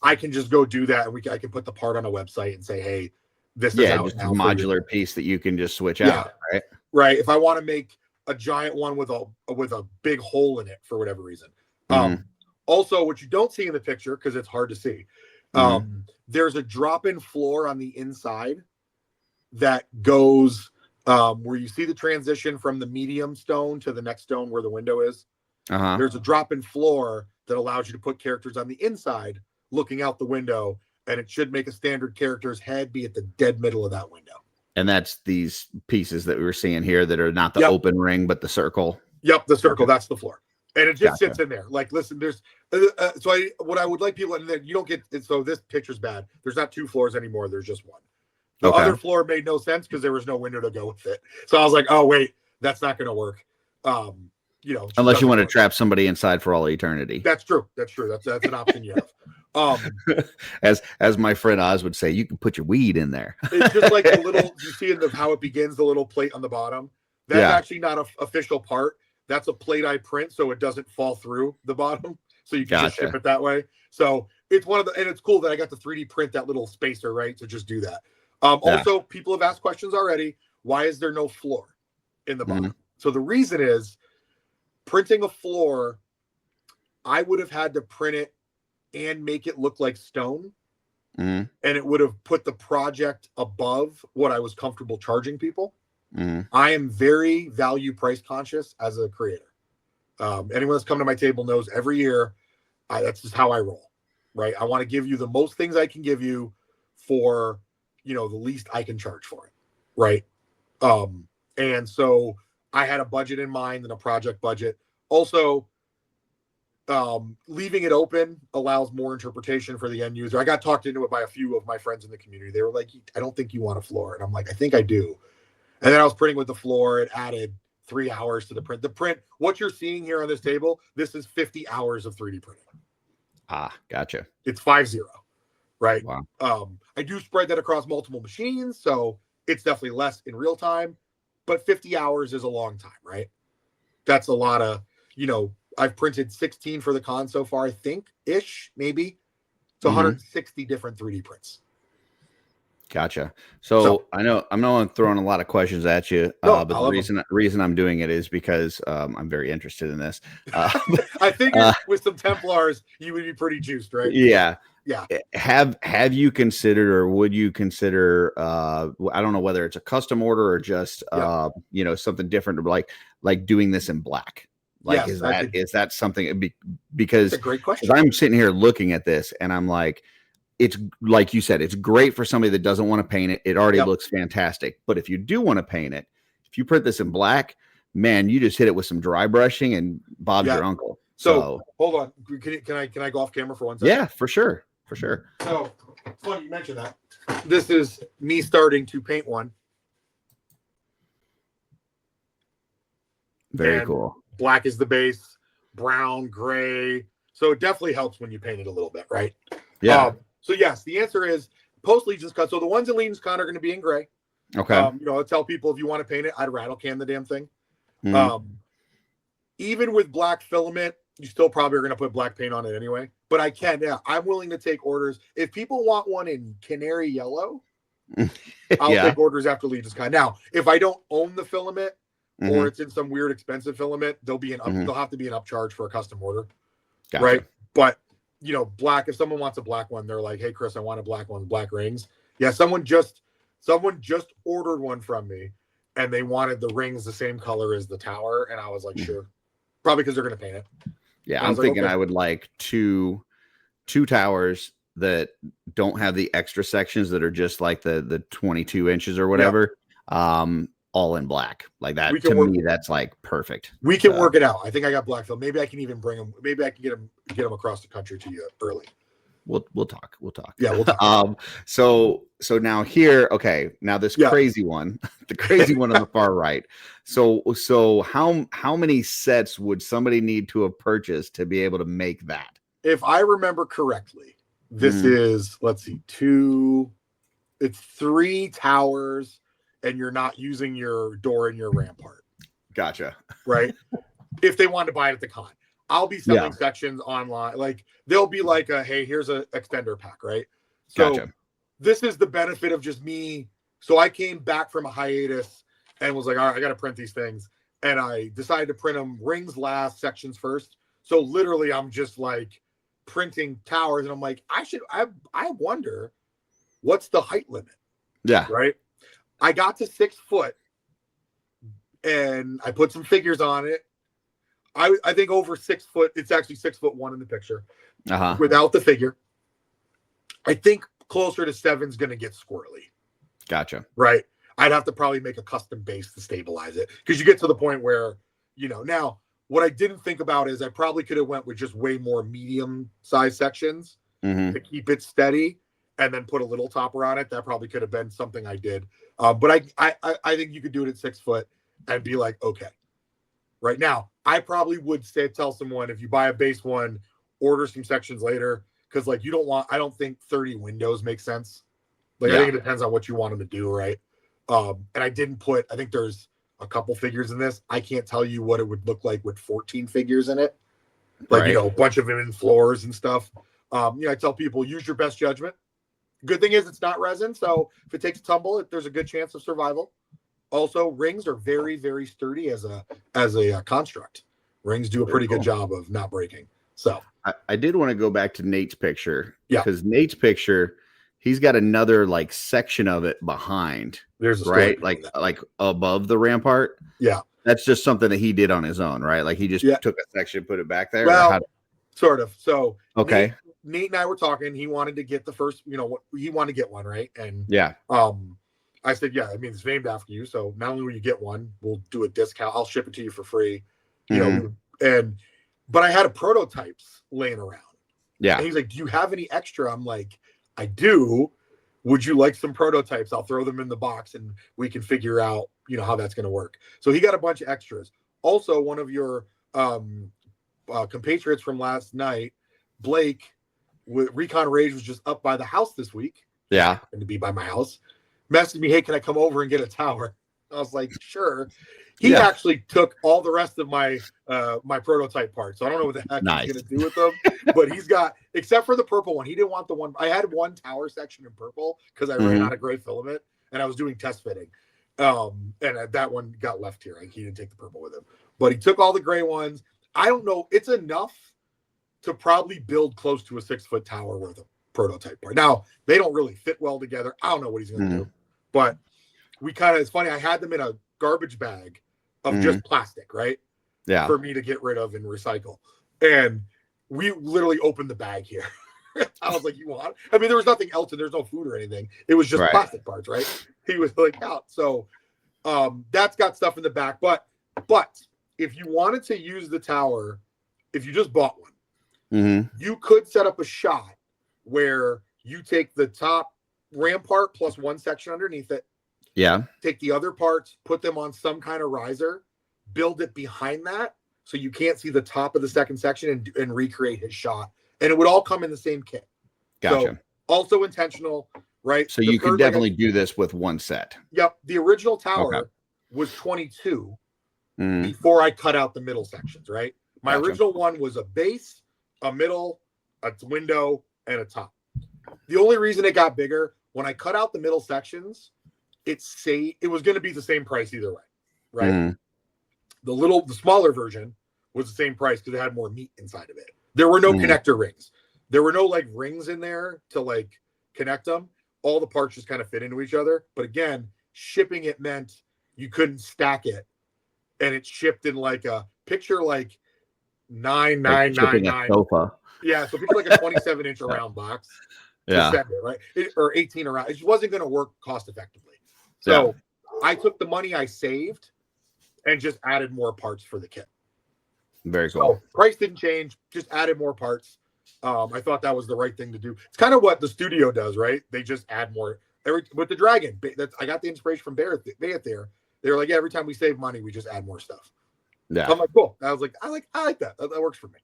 I can just go do that, and I can put the part on a website and say, hey, this is out just now a modular piece that you can just switch out, right? Right. If I want to make a giant one with a big hole in it for whatever reason. Also, what you don't see in the picture, because it's hard to see, there's a drop-in floor on the inside that goes where you see the transition from the medium stone to the next stone where the window is. There's a drop-in floor that allows you to put characters on the inside looking out the window, and it should make a standard character's head be at the dead middle of that window. And that's these pieces that we were seeing here that are not the open ring, but the circle. Yep, the circle. That's the floor. And it just sits in there. Like, listen, there's what I would like people, and then you don't get it. So this picture's bad. There's not 2 floors anymore. There's just 1. The other floor made no sense because there was no window to go with it. So I was like, oh wait, that's not going to work. You know, unless you want to trap somebody inside for all eternity. That's true. That's an option you have. As my friend Oz would say, you can put your weed in there. It's just like the little, you see in how it begins, the little plate on the bottom. That's actually not an official part. That's a plate I print so it doesn't fall through the bottom. So you can just ship it that way. So it's and it's cool that I got to 3D print that little spacer, right? To just do that. Also, people have asked questions already. Why is there no floor in the bottom? So the reason is, printing a floor, I would have had to print it and make it look like stone. And it would have put the project above what I was comfortable charging people. I am very value price conscious as a creator. Anyone that's come to my table knows every year, that's just how I roll, right? I want to give you the most things I can give you for, you know, the least I can charge for it, right? And so I had a budget in mind and a project budget. Also, leaving it open allows more interpretation for the end user. I got talked into it by a few of my friends in the community. They were like, I don't think you want a floor. And I'm like, I think I do. And then I was printing with the floor. It added 3 hours to the print. The print, what you're seeing here on this table, this is 50 hours of 3D printing. Gotcha. It's 50, right? Wow. I do spread that across multiple machines, so it's definitely less in real time, but 50 hours is a long time, right? That's a lot of, you know, I've printed 16 for the con so far, I think, maybe. It's 160 different 3D prints. Gotcha. So I know I'm throwing a lot of questions at you, but the reason I'm doing it is because I'm very interested in this. I figured with some Templars, you would be pretty juiced, right? Yeah. Yeah. Have you considered, or would you consider? I don't know whether it's a custom order or just something different, like doing this in black. Like, yes, is that something? Because that's a great question. I'm sitting here looking at this, and I'm like, it's like you said, it's great for somebody that doesn't want to paint it. It already looks fantastic. But if you do want to paint it, if you print this in black, man, you just hit it with some dry brushing and Bob's your uncle. So hold on. Can I go off camera for 1 second? Yeah, for sure. For sure. So it's funny you mentioned that. This is me starting to paint one. Very cool. Black is the base, brown, gray. So it definitely helps when you paint it a little bit, right? Yeah. So yes, the answer is post LegionsCon. So the ones in LegionsCon are going to be in gray. Okay. I tell people if you want to paint it, I'd rattle can the damn thing. Even with black filament, you still probably are going to put black paint on it anyway. But I can. Yeah, I'm willing to take orders. If people want one in canary yellow, I'll take orders after LegionsCon. Now, if I don't own the filament or it's in some weird expensive filament, they'll have to be an upcharge for a custom order. Gotcha. Right. But black, if someone wants a black one, they're like, hey Chris, I want a black one with black rings. Yeah, someone just ordered one from me and they wanted the rings the same color as the tower. And I was like, sure. Probably because they're gonna paint it. Yeah, I'm thinking I would like two towers that don't have the extra sections that are just like the 22 inches or whatever. All in black. Like that to me, that's like perfect. We can work it out. I think I got black film. Maybe I can even bring them. Maybe I can get them across the country to you early. We'll talk. Yeah, we'll talk. So now here, okay. Now this crazy one, the crazy one on the far right. So how many sets would somebody need to have purchased to be able to make that? If I remember correctly, this is it's 3 towers. And you're not using your door and your rampart. Gotcha. Right? If they want to buy it at the con. I'll be selling sections online. Like, they'll be like, hey, here's an extender pack, right? So this is the benefit of just me. So I came back from a hiatus and was like, all right, I got to print these things. And I decided to print them rings last, sections first. So literally, I'm just like printing towers. And I'm like, I wonder what's the height limit? Yeah. Right? I got to 6 foot and I put some figures on it. I think over 6 foot, it's actually 6'1" in the picture without the figure. I think closer to 7 is going to get squirrely. Gotcha. Right. I'd have to probably make a custom base to stabilize it because you get to the point where, now what I didn't think about is I probably could have went with just way more medium size sections to keep it steady and then put a little topper on it. That probably could have been something I did. But I think you could do it at 6 foot and be like, okay. Right now, I probably would tell someone if you buy a base one, order some sections later because I don't think 30 windows make sense. I think it depends on what you want them to do, right? And I think there's a couple figures in this. I can't tell you what it would look like with 14 figures in it. A bunch of them in floors and stuff. I tell people use your best judgment. Good thing is it's not resin, so if it takes a tumble, there's a good chance of survival. Also, rings are very, very sturdy as a construct. Rings do a pretty good job of not breaking. So I did want to go back to Nate's picture. Yeah, because Nate's picture, he's got another section of it behind. There's like above the rampart. Yeah, that's just something that he did on his own, right? Like he just took a section, put it back there. Well, sort of. So okay. Nate and I were talking. He wanted to get the first, he wanted to get one, right? And I said, yeah, I mean, it's named after you. So not only will you get one, we'll do a discount. I'll ship it to you for free, but I had a prototypes laying around. Yeah. And he's like, do you have any extra? I'm like, I do. Would you like some prototypes? I'll throw them in the box and we can figure out, how that's going to work. So he got a bunch of extras. Also, one of your compatriots from last night, Blake, with Recon Rage was just up by the house this week. Yeah. And to be by my house. Messaged me, hey, can I come over and get a tower? I was like, sure. He actually took all the rest of my my prototype parts. So I don't know what the heck he's going to do with them. But he's got, except for the purple one, he didn't want the one. I had one tower section in purple because I ran out of gray filament and I was doing test fitting. And that one got left here. He didn't take the purple with him. But he took all the gray ones. I don't know. It's enough to probably build close to a 6-foot tower worth of prototype part. Now, they don't really fit well together. I don't know what he's going to do. But we kind of, it's funny, I had them in a garbage bag of just plastic, right? Yeah. For me to get rid of and recycle. And we literally opened the bag here. I was like, you want? I mean, there was nothing else and there's no food or anything. It was just plastic parts, right? He was like out. So that's got stuff in the back. But if you wanted to use the tower, if you just bought one, you could set up a shot where you take the top rampart plus one section underneath it. Yeah. Take the other parts, put them on some kind of riser, build it behind that so you can't see the top of the second section and recreate his shot. And it would all come in the same kit. Gotcha. So also intentional, right? So you could definitely do this with one set. Yep. The original tower was 22 before I cut out the middle sections, right? My original one was a base, a middle, a window, and a top. The only reason it got bigger, when I cut out the middle sections, it was going to be the same price either way, right? The smaller version was the same price because it had more meat inside of it. There were no connector rings. There were no like rings in there to like connect them. All the parts just kind of fit into each other. But again, shipping it meant you couldn't stack it, and it shipped in like a picture like 9,999 sofa. Yeah, so picture like a 27-inch around box. Yeah, send it, right? Or 18 around. It just wasn't going to work cost effectively. So I took the money I saved and just added more parts for the kit. Very cool. So price didn't change, just added more parts. I thought that was the right thing to do. It's kind of what the studio does, right? They just add more. With the dragon, I got the inspiration from Bayet there. They were like, yeah, every time we save money, we just add more stuff. Yeah. I'm like, cool. I was like, I like that. That works for me.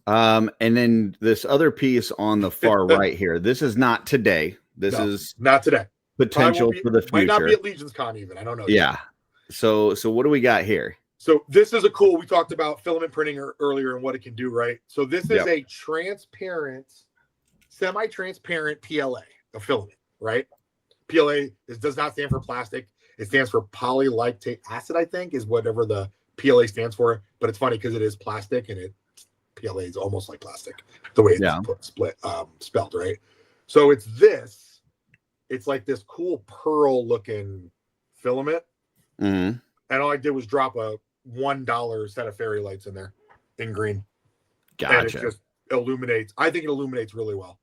And then this other piece on the far right here. This is not today. This is not today. Potential for the future. Might not be at LegionsCon even. I don't know. Yeah. So what do we got here? So this is we talked about filament printing earlier and what it can do, right? So this is a transparent, semi-transparent PLA, a filament, right? PLA does not stand for plastic. It stands for polylactic acid, I think, is whatever the PLA stands for. But it's funny because it is plastic and PLA is almost like plastic, the way it's spelled, right? So it's like this cool pearl looking filament. And all I did was drop a $1 set of fairy lights in there in green. Gotcha. And it just illuminates. I think it illuminates really well.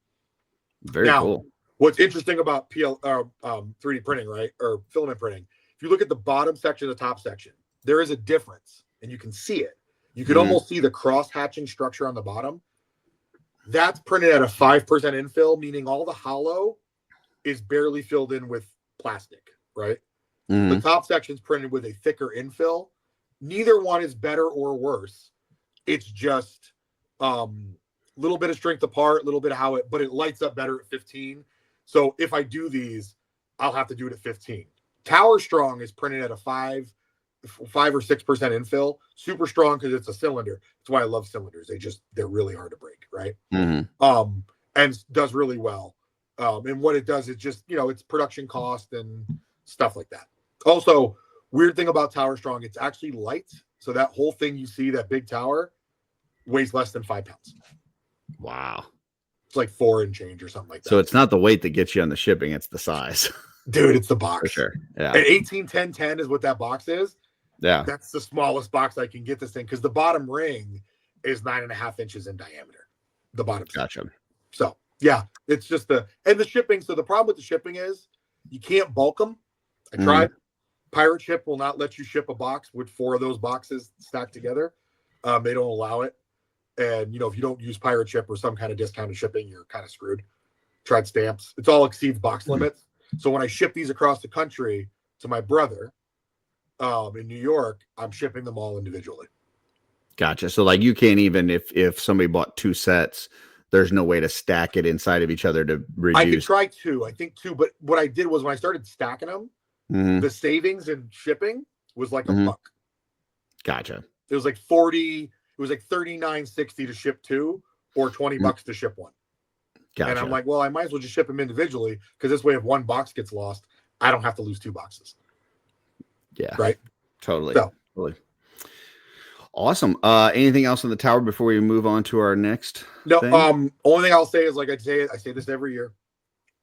Very cool. What's interesting about 3D printing, right? Or filament printing, if you look at the bottom section, the top section, there is a difference and you can see it. You could almost see the cross hatching structure on the bottom. That's printed at a 5% infill, meaning all the hollow is barely filled in with plastic, right? The top section's printed with a thicker infill. Neither one is better or worse. It's just a little bit of strength apart, a little bit of but it lights up better at 15. So if I do these, I'll have to do it at 15. Tower Strong is printed at a 5 or 6% infill. Super strong because it's a cylinder. That's why I love cylinders. They're really hard to break, right? And does really well. And what it does is just, it's production cost and stuff like that. Also, weird thing about Tower Strong, it's actually light. So that whole thing you see, that big tower, weighs less than 5 pounds. Wow. It's like 4 and change or something like that. So it's not the weight that gets you on the shipping, it's the size. Dude, it's the box. For sure. Yeah. And 181010 is what that box is. Yeah. That's the smallest box I can get this thing because the bottom ring is 9.5 inches in diameter. The bottom. Gotcha. So yeah, it's just the shipping. So the problem with the shipping is you can't bulk them. I tried. Pirate Ship will not let you ship a box with 4 of those boxes stacked together. They don't allow it. And, if you don't use Pirate Ship or some kind of discounted shipping, you're kind of screwed. Tried stamps. It's all exceeds box limits. So when I ship these across the country to my brother in New York, I'm shipping them all individually. Gotcha. So like you can't even, if somebody bought 2 sets, there's no way to stack it inside of each other to reduce. I could try 2. I think 2. But what I did was when I started stacking them, The savings in shipping was like $1. Gotcha. It was like 40. It was like $39.60 to ship 2, or $20 to ship 1. Gotcha. And I'm like, well, I might as well just ship them individually, because this way, if 1 box gets lost, I don't have to lose 2 boxes. Yeah. Right. Totally. So, totally. Awesome. Anything else on the tower before we move on to our next? No. Thing? Only thing I'll say is, like I say this every year.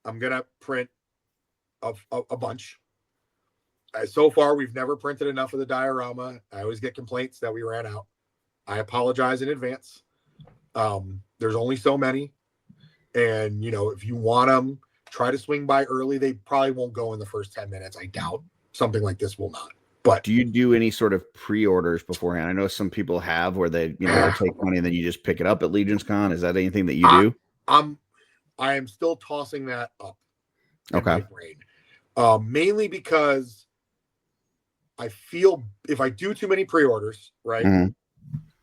I'm gonna print a bunch. So far, we've never printed enough of the diorama. I always get complaints that we ran out. I apologize in advance. There's only so many, and if you want them, try to swing by early. They probably won't go in the first 10 minutes. I doubt something like this will not. But do you do any sort of pre-orders beforehand? I know some people have, where they they'll take money and then you just pick it up at LegionsCon. Is that anything that you do? I am still tossing that up in Okay. my brain. Mainly because I feel if I do too many pre-orders, right, and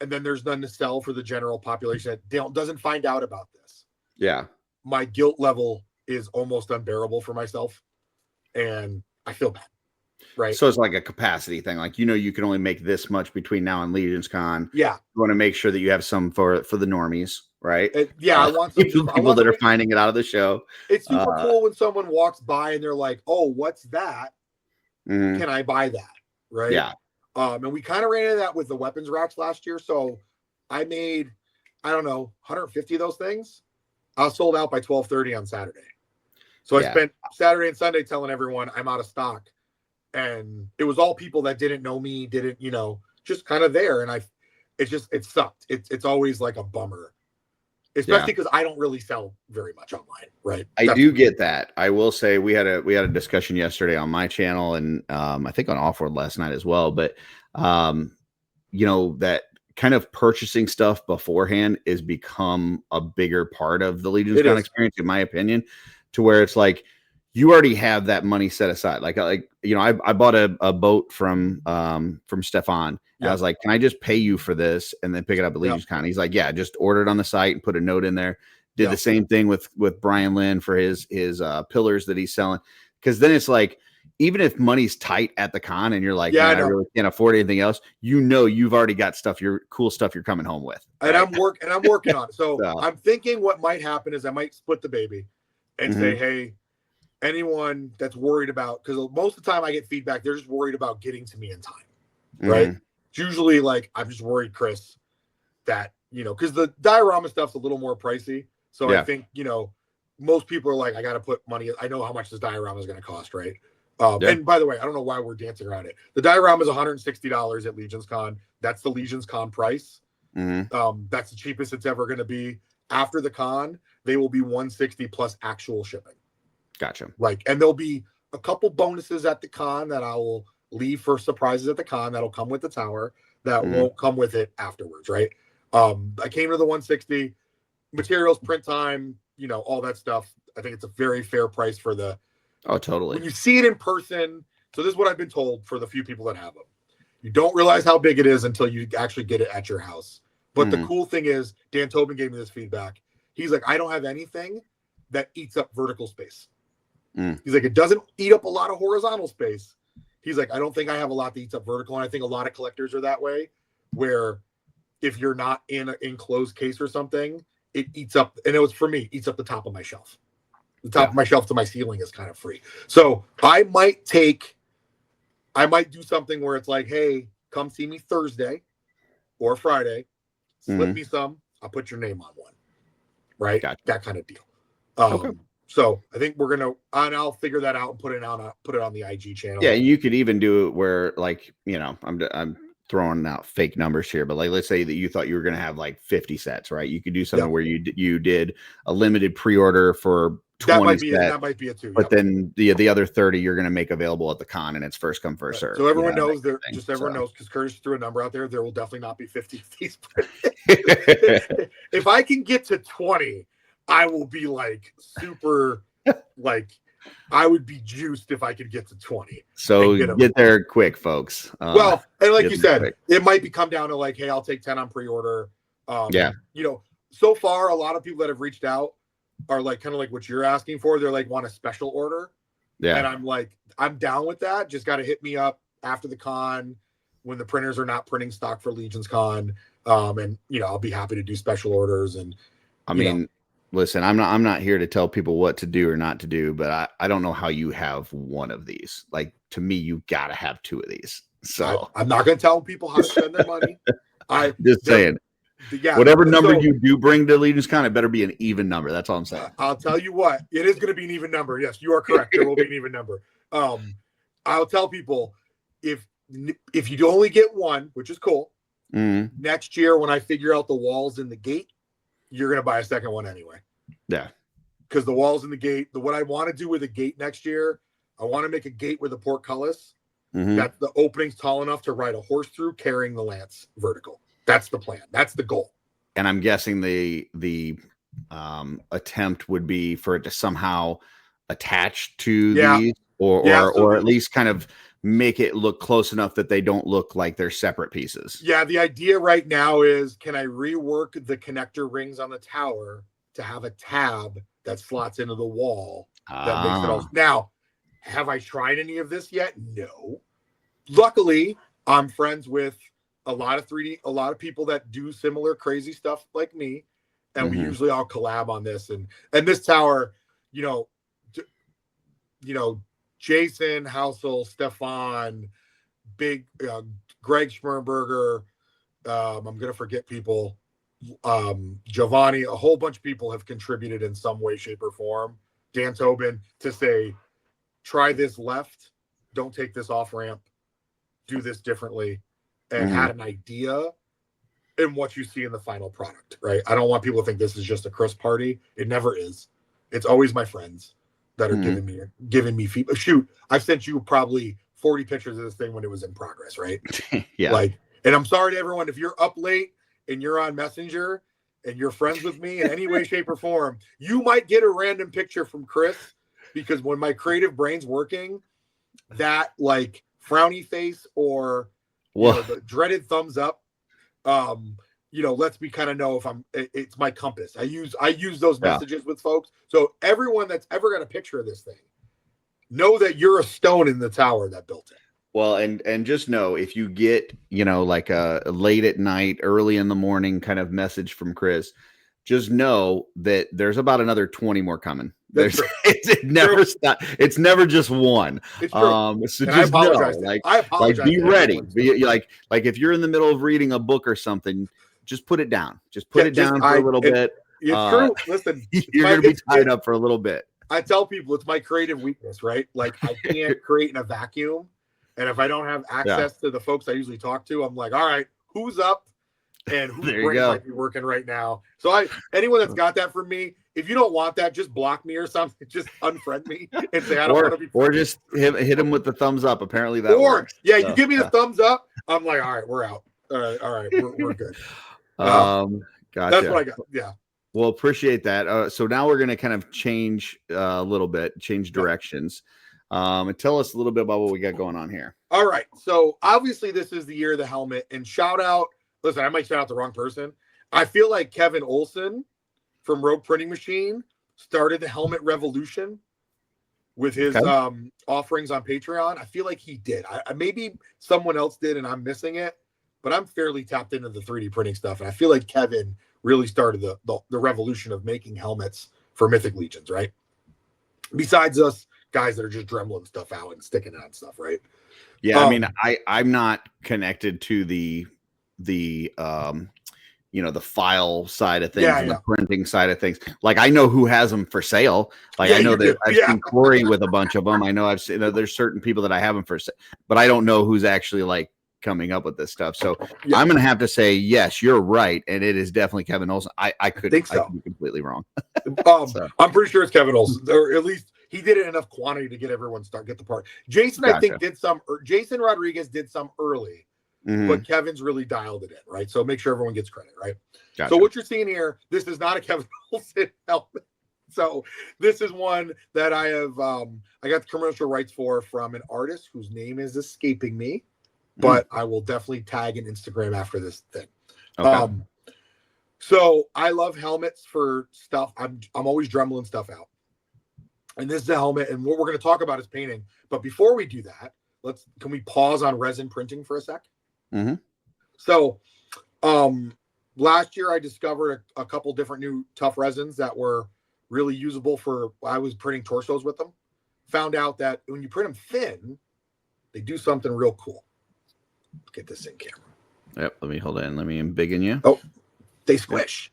then there's none to sell for the general population that doesn't find out about this. Yeah. My guilt level is almost unbearable for myself, and I feel bad. Right. So it's like a capacity thing. Like, you can only make this much between now and LegionsCon. Yeah. You want to make sure that you have some for the normies, right? I want some people that are finding it out of the show. It's super cool when someone walks by and they're like, "Oh, what's that? Can I buy that?" Right. Yeah. And we kind of ran into that with the weapons racks last year. So I made, I don't know, 150 of those things. I was sold out by 12:30 on Saturday. So I spent Saturday and Sunday telling everyone I'm out of stock. And it was all people that didn't know me, just kind of there. And it sucked. It's always like a bummer, especially because I don't really sell very much online. Right. I do get that. I will say we had a discussion yesterday on my channel, and I think on Offworld last night as well. But, that kind of purchasing stuff beforehand is become a bigger part of the LegionsCon experience, in my opinion, to where it's like, you already have that money set aside. I bought a boat from Stefan. I was like, can I just pay you for this and then pick it up at LegionsCon? He's like, yeah, just order it on the site and put a note in there. Did the same thing with Brian Lynn for his pillars that he's selling. Because then it's like, even if money's tight at the con and you're like, I really can't afford anything else, you've already got cool stuff you're coming home with. Right? And I'm working on it. So I'm thinking what might happen is I might split the baby and say, hey, anyone that's worried about, because most of the time I get feedback, they're just worried about getting to me in time, right? It's usually like, I'm just worried, Kris, that, because the diorama stuff's a little more pricey. So I think, most people are like, I got to put money. I know how much this diorama is going to cost, right? And by the way, I don't know why we're dancing around it. The diorama is $160 at LegionsCon. That's the LegionsCon price. That's the cheapest it's ever going to be. After the con, they will be $160 plus actual shipping. Gotcha. And there'll be a couple bonuses at the con that I will leave for surprises at the con that'll come with the tower that won't come with it afterwards, right? I came to the 160 materials, print time, all that stuff. I think it's a very fair price for the. Oh, totally. When you see it in person, so this is what I've been told for the few people that have them. You don't realize how big it is until you actually get it at your house. But the cool thing is, Dan Tobin gave me this feedback. He's like, I don't have anything that eats up vertical space. He's like, it doesn't eat up a lot of horizontal space. He's like, I don't think I have a lot that eats up vertical. And I think a lot of collectors are that way, where if you're not in an enclosed case or something, it eats up, and it was for me, eats up the top of my shelf. The top of my shelf to my ceiling is kind of free. So I might do something where it's like, hey, come see me Thursday or Friday, slip me some, I'll put your name on one. Right? Gotcha. That kind of deal. Okay. So I think we're gonna, and I'll figure that out and put it on the IG channel. Yeah, you could even do it where, like, I'm throwing out fake numbers here, but like, let's say that you thought you were gonna have like 50 sets, right? You could do something where you did a limited pre-order for 20 sets. That might be it too. But then the other 30 you're gonna make available at the con, and it's first come first serve. So everyone knows everyone knows, because Curtis threw a number out there. There will definitely not be 50 of these. If I can get to 20. I will be like super, like, I would be juiced if I could get to 20. So get there quick, folks. Well, and like you said, it might come down to like, hey, I'll take 10 on pre-order. So far, a lot of people that have reached out are like, kind of like what you're asking for. They're like, want a special order. Yeah. And I'm like, I'm down with that. Just got to hit me up after the con when the printers are not printing stock for LegionsCon. And I'll be happy to do special orders. And I mean, listen, I'm not here to tell people what to do or not to do, but I don't know how you have one of these. Like, to me, you got to have two of these. So I'm not going to tell people how to spend their money. Just saying. Yeah. Whatever number you do bring to LegionsCon, it better be an even number. That's all I'm saying. I'll tell you what, it is going to be an even number. Yes, you are correct. There will be an even number. I'll tell people if you only get one, which is cool, next year when I figure out the walls in the gate, you're going to buy a second one anyway. Yeah. Because the walls in the gate, what I want to do with a gate next year, I want to make a gate with a portcullis that the opening's tall enough to ride a horse through carrying the lance vertical. That's the plan. That's the goal. And I'm guessing the attempt would be for it to somehow attach to these or at least kind of make it look close enough that they don't look like they're separate pieces. Yeah, the idea right now is, can I rework the connector rings on the tower to have a tab that slots into the wall that makes it all. Now, have I tried any of this yet? No. Luckily, I'm friends with a lot of people that do similar crazy stuff like me, and we usually all collab on this. And this tower, Jason Housel, Stefan, Big Greg Schmerberger, I'm gonna forget people, Giovanni, a whole bunch of people have contributed in some way, shape, or form. Dan Tobin to say, try this left, don't take this off ramp, do this differently, and had an idea in what you see in the final product, right? I don't want people to think this is just a Kris party. It never is. It's always my friends that are giving me feedback. Shoot, I've sent you probably 40 pictures of this thing when it was in progress, right? Yeah. And I'm sorry to everyone, if you're up late and you're on Messenger and you're friends with me in any way, shape, or form, you might get a random picture from Kris, because when my creative brain's working, that like frowny face or the dreaded thumbs up, lets me kind of know if it's my compass. I use those messages with folks. So everyone that's ever got a picture of this thing, know that you're a stone in the tower that built it. Well, and just know, if you get, like a late at night, early in the morning kind of message from Kris, just know that there's about another 20 more coming. It never stops. It's never just one. It's true. So just know, I apologize. Be ready. Be like if you're in the middle of reading a book or something, just put it down. Just put it down for a little bit. It's true. Listen, you're going to be tied up for a little bit. I tell people it's my creative weakness, right? Like, I can't create in a vacuum. And if I don't have access to the folks I usually talk to, I'm like, all right, who's up and whose brain might be working right now? So anyone that's got that from me, if you don't want that, just block me or something. Just unfriend me and say I don't want to be. Or just hit him with the thumbs up. Apparently that works. Yeah, you give me the thumbs up, I'm like, all right, we're out. All right, we're good. Gotcha. That's what I got. Yeah. Well, appreciate that. So now we're going to kind of change a little bit, change directions. And tell us a little bit about what we got going on here. All right. So obviously this is the year of the helmet, and listen, I might shout out the wrong person. I feel like Kevin Olson from Rogue Printing Machine started the helmet revolution with his offerings on Patreon. I feel like he did. I maybe someone else did and I'm missing it, but I'm fairly tapped into the 3D printing stuff. And I feel like Kevin really started the revolution of making helmets for Mythic Legions, right? Besides us guys that are just dremeling stuff out and sticking it on stuff, right? Yeah, I mean, I'm not connected to the file side of things and the printing side of things. Like, I know who has them for sale. Like, I know that I've seen Corey with a bunch of them. I know I've seen there's certain people that I have them for sale, but I don't know who's actually like coming up with this stuff. So I'm going to have to say, yes, you're right. And it is definitely Kevin Olson. I could be completely wrong. I'm pretty sure it's Kevin Olson, or at least he did it in enough quantity to get everyone get the part. Jason, I think Jason Rodriguez did some early, but Kevin's really dialed it in, right? So make sure everyone gets credit, right? Gotcha. So what you're seeing here, this is not a Kevin Olson helmet. So this is one that I have, I got the commercial rights from an artist whose name is escaping me, but I will definitely tag an Instagram after this thing. Okay. So I love helmets for stuff. I'm always dremeling stuff out. And this is the helmet. And what we're going to talk about is painting. But before we do that, can we pause on resin printing for a sec? Mm-hmm. So last year I discovered a couple different new tough resins that were really usable I was printing torsos with them. Found out that when you print them thin, they do something real cool. Get this in camera. Yep. Let me hold on. Let me embiggen you. Oh, they squish.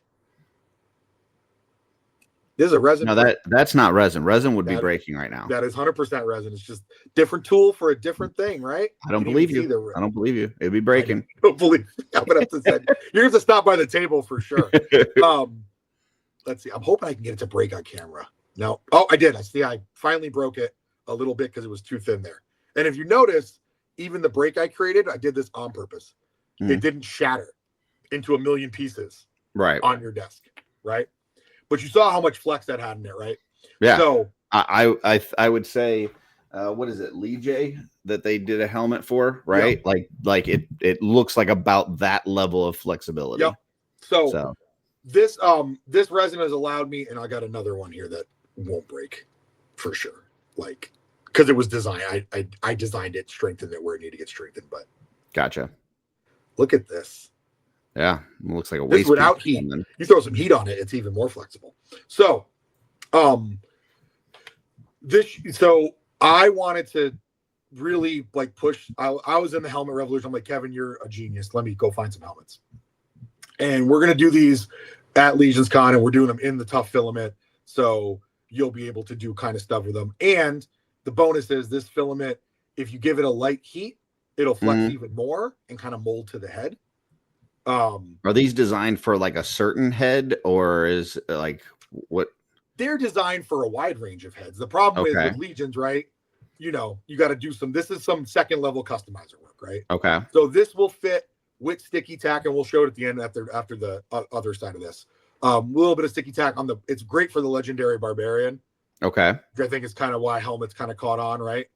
This is a resin. No, that's not resin. Resin would be breaking right now. That is 100% resin. It's just different tool for a different thing, right? I don't believe you. I don't believe you. It'd be breaking. I don't believe you. I'm gonna have to send you. You're gonna have to stop by the table for sure. Let's see. I'm hoping I can get it to break on camera. No. Oh, I did. I finally broke it a little bit because it was too thin there. And if you notice, even the break I created, I did this on purpose. It didn't shatter into a million pieces on your desk, right? But you saw how much flex that had in it, right? Yeah. So I would say, what is it, Legion that they did a helmet for, right? Yeah. Like it looks like about that level of flexibility. Yep. So this resin has allowed me, and I got another one here that won't break for sure. Like, because it was designed, I designed it, strengthened it where it needed to get strengthened. But gotcha. Look at this. Yeah, it looks like a waste without heat. You throw some heat on it, it's even more flexible. So, so I wanted to really like push. I was in the helmet revolution. I'm like, Kevin, you're a genius. Let me go find some helmets. And we're gonna do these at LegionsCon, and we're doing them in the tough filament. So you'll be able to do kind of stuff with them. And the bonus is this filament, if you give it a light heat, it'll flex even more and kind of mold to the head. Are these designed for like a certain head, or is like what? They're designed for a wide range of heads. The problem is with Legions, right? You know, you got to do this is some second level customizer work, right? Okay. So this will fit with sticky tack, and we'll show it at the end after the other side of this. A little bit of sticky tack on it's great for the legendary barbarian. Okay. Which I think is kind of why helmets kind of caught on, right?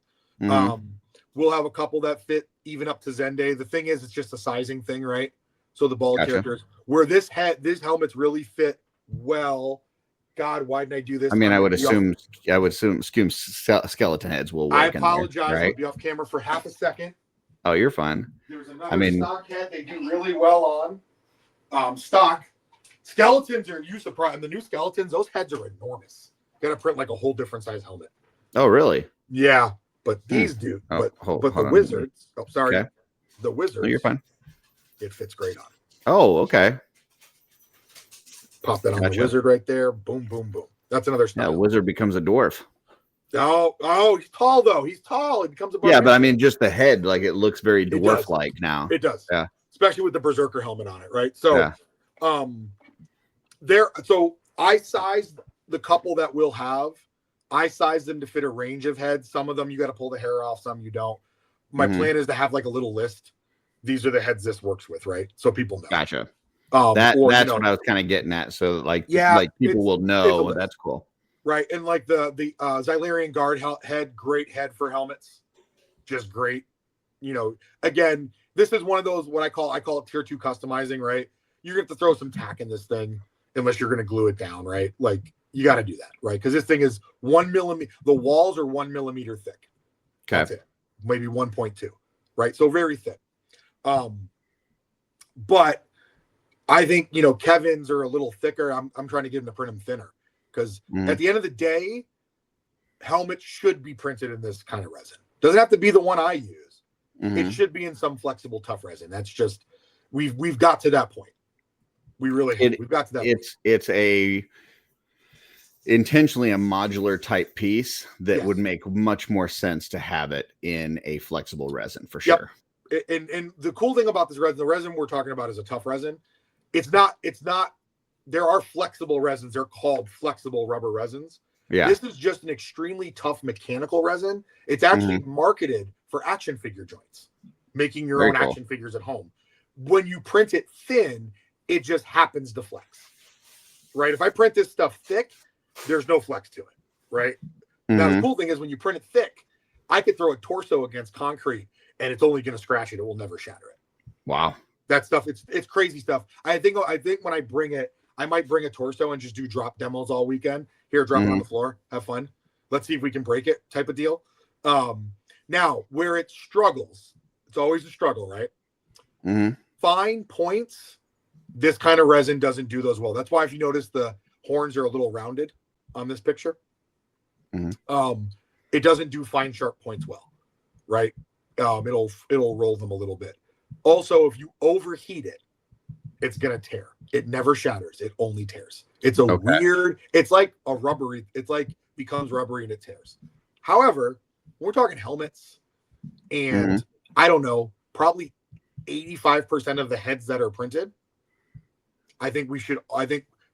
Mm-hmm. We'll have a couple that fit even up to Zende. The thing is, it's just a sizing thing, right? So the bald characters, where this helmets really fit well. God, why didn't I do this? I mean, I would assume skeleton heads will work. I apologize. Right? I'll be off camera for half a second. Oh, you're fine. There's another stock head they do really well on. Stock skeletons are and the new skeletons, those heads are enormous. Got to print like a whole different size helmet. Oh, really? Yeah, but these do. But the wizards. Oh, sorry. Okay. The wizards. No, you're fine. It fits great on. Oh, okay. Pop that on the wizard right there. Boom, boom, boom. That's another style. Yeah, wizard becomes a dwarf. Oh, he's tall though. He's tall. He becomes a barbarian. Yeah, but I mean, just the head, like it looks very dwarf-like now. It does. Yeah. Especially with the berserker helmet on it, right? So, So I sized the couple that we'll have. I sized them to fit a range of heads. Some of them you got to pull the hair off. Some you don't. My plan is to have like a little list. These are the heads this works with, right? So people know. Gotcha. That's what I was kind of getting at. So like people will know. That's cool. Right. And like the Xylarian Guard head, great head for helmets. Just great. You know, again, this is one of those, I call it tier 2 customizing, right? You're going to have to throw some tack in this thing unless you're going to glue it down, right? Like you got to do that, right? Because this thing is 1 millimeter. The walls are 1 millimeter thick. Okay. That's it. Maybe 1.2, right? So very thick. But I think, Kevin's are a little thicker. I'm trying to get him to print them thinner because at the end of the day, helmets should be printed in this kind of resin. Doesn't have to be the one I use. It should be in some flexible, tough resin. That's just, we've got to that point. We really have. We've got to that point. It's intentionally a modular type piece that would make much more sense to have it in a flexible resin for sure. Yep. And the cool thing about this resin, the resin we're talking about is a tough resin. It's not, there are flexible resins. They're called flexible rubber resins. Yeah. This is just an extremely tough mechanical resin. It's actually marketed for action figure joints, making your own action figures at home. When you print it thin, it just happens to flex, right? If I print this stuff thick, there's no flex to it, right? Now, the cool thing is when you print it thick, I could throw a torso against concrete and it's only going to scratch it. It will never shatter it. Wow. That stuff, it's crazy stuff. I think when I bring it, I might bring a torso and just do drop demos all weekend. Here, drop it on the floor. Have fun. let's see if we can break it type of deal. Now, where it struggles, it's always a struggle, right? Fine points, this kind of resin doesn't do those well. That's why if you notice the horns are a little rounded on this picture, it doesn't do fine sharp points well, right? It'll roll them a little bit. Also, if you overheat it, it's gonna tear. It never shatters, it only tears. It's a weird, it's like a rubbery, it's like becomes rubbery and it tears. However, we're talking helmets, and I don't know, probably 85% of the heads that are printed. I think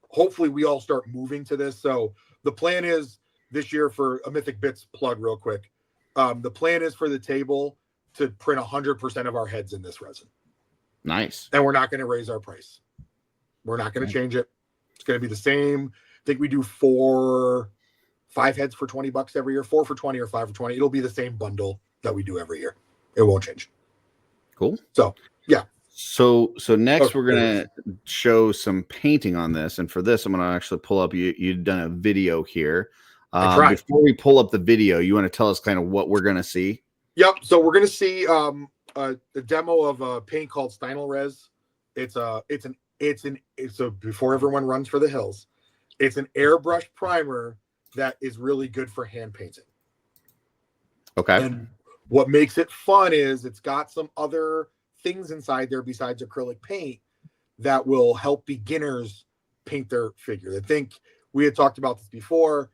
hopefully we all start moving to this. So the plan is this year for a Mythic Bits plug real quick. The plan is for the table to print 100% of our heads in this resin. Nice. And we're not going to raise our price. We're not going to change it. It's going to be the same. I think we do 5 heads for $20 every year, 4 for 20 or 5 for 20. It'll be the same bundle that we do every year. It won't change. Cool. So, yeah. So next we're going to show some painting on this. And for this, I'm going to actually pull up, you've done a video here. Before we pull up the video, you want to tell us kind of what we're going to see? Yep. So we're going to see a demo of a paint called Stynylrez. So before everyone runs for the hills, it's an airbrush primer that is really good for hand painting. Okay. And what makes it fun is it's got some other things inside there besides acrylic paint that will help beginners paint their figure. I think we had talked about this before.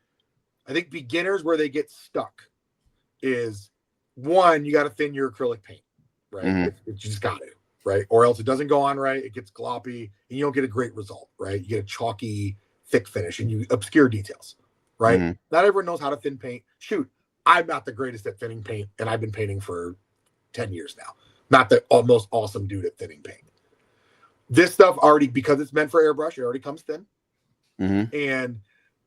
I think beginners where they get stuck is, one, you got to thin your acrylic paint, right? You just got to, right? Or else it doesn't go on right. It gets gloppy and you don't get a great result, right? You get a chalky, thick finish and you obscure details, right? Not everyone knows how to thin paint. Shoot, I'm not the greatest at thinning paint, and I've been painting for 10 years now. Not the most awesome dude at thinning paint. This stuff already, because it's meant for airbrush, it already comes thin. And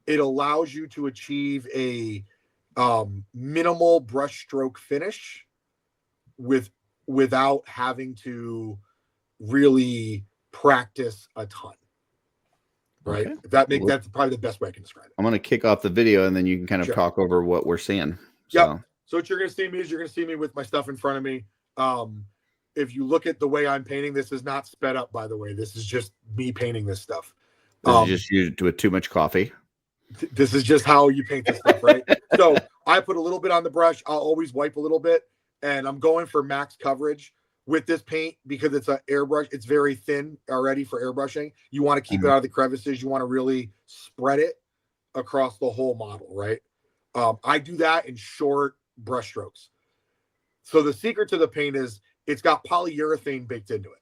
it allows you to achieve a minimal brush stroke finish without having to really practice a ton. Right? Okay. That's probably the best way I can describe it. I'm going to kick off the video and then you can kind of talk over what we're seeing. So what you're going to see me is you're going to see me with my stuff in front of me. If you look at the way I'm painting, this is not sped up, by the way. This is just me painting this stuff. This is just you with too much coffee. This is just how you paint this stuff, right? So I put a little bit on the brush. I'll always wipe a little bit, and I'm going for max coverage with this paint because it's an airbrush. It's very thin already for airbrushing. You want to keep it out of the crevices. You want to really spread it across the whole model, right? I do that in short brush strokes. So the secret to the paint is it's got polyurethane baked into it.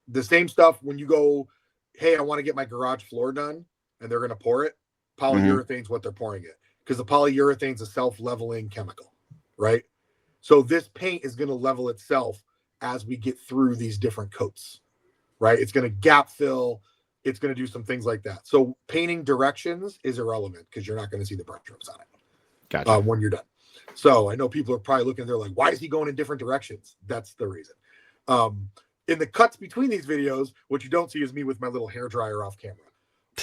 The same stuff when you go, hey, I want to get my garage floor done, and they're going to pour it. Polyurethane is what they're pouring it because the polyurethane is a self-leveling chemical, right? So this paint is going to level itself as we get through these different coats, right? It's going to gap fill. It's going to do some things like that. So painting directions is irrelevant because you're not going to see the brush strokes on it. Gotcha. When you're done. So I know people are probably looking, they're like, why is he going in different directions? That's the reason. In the cuts between these videos, what you don't see is me with my little hair dryer off camera.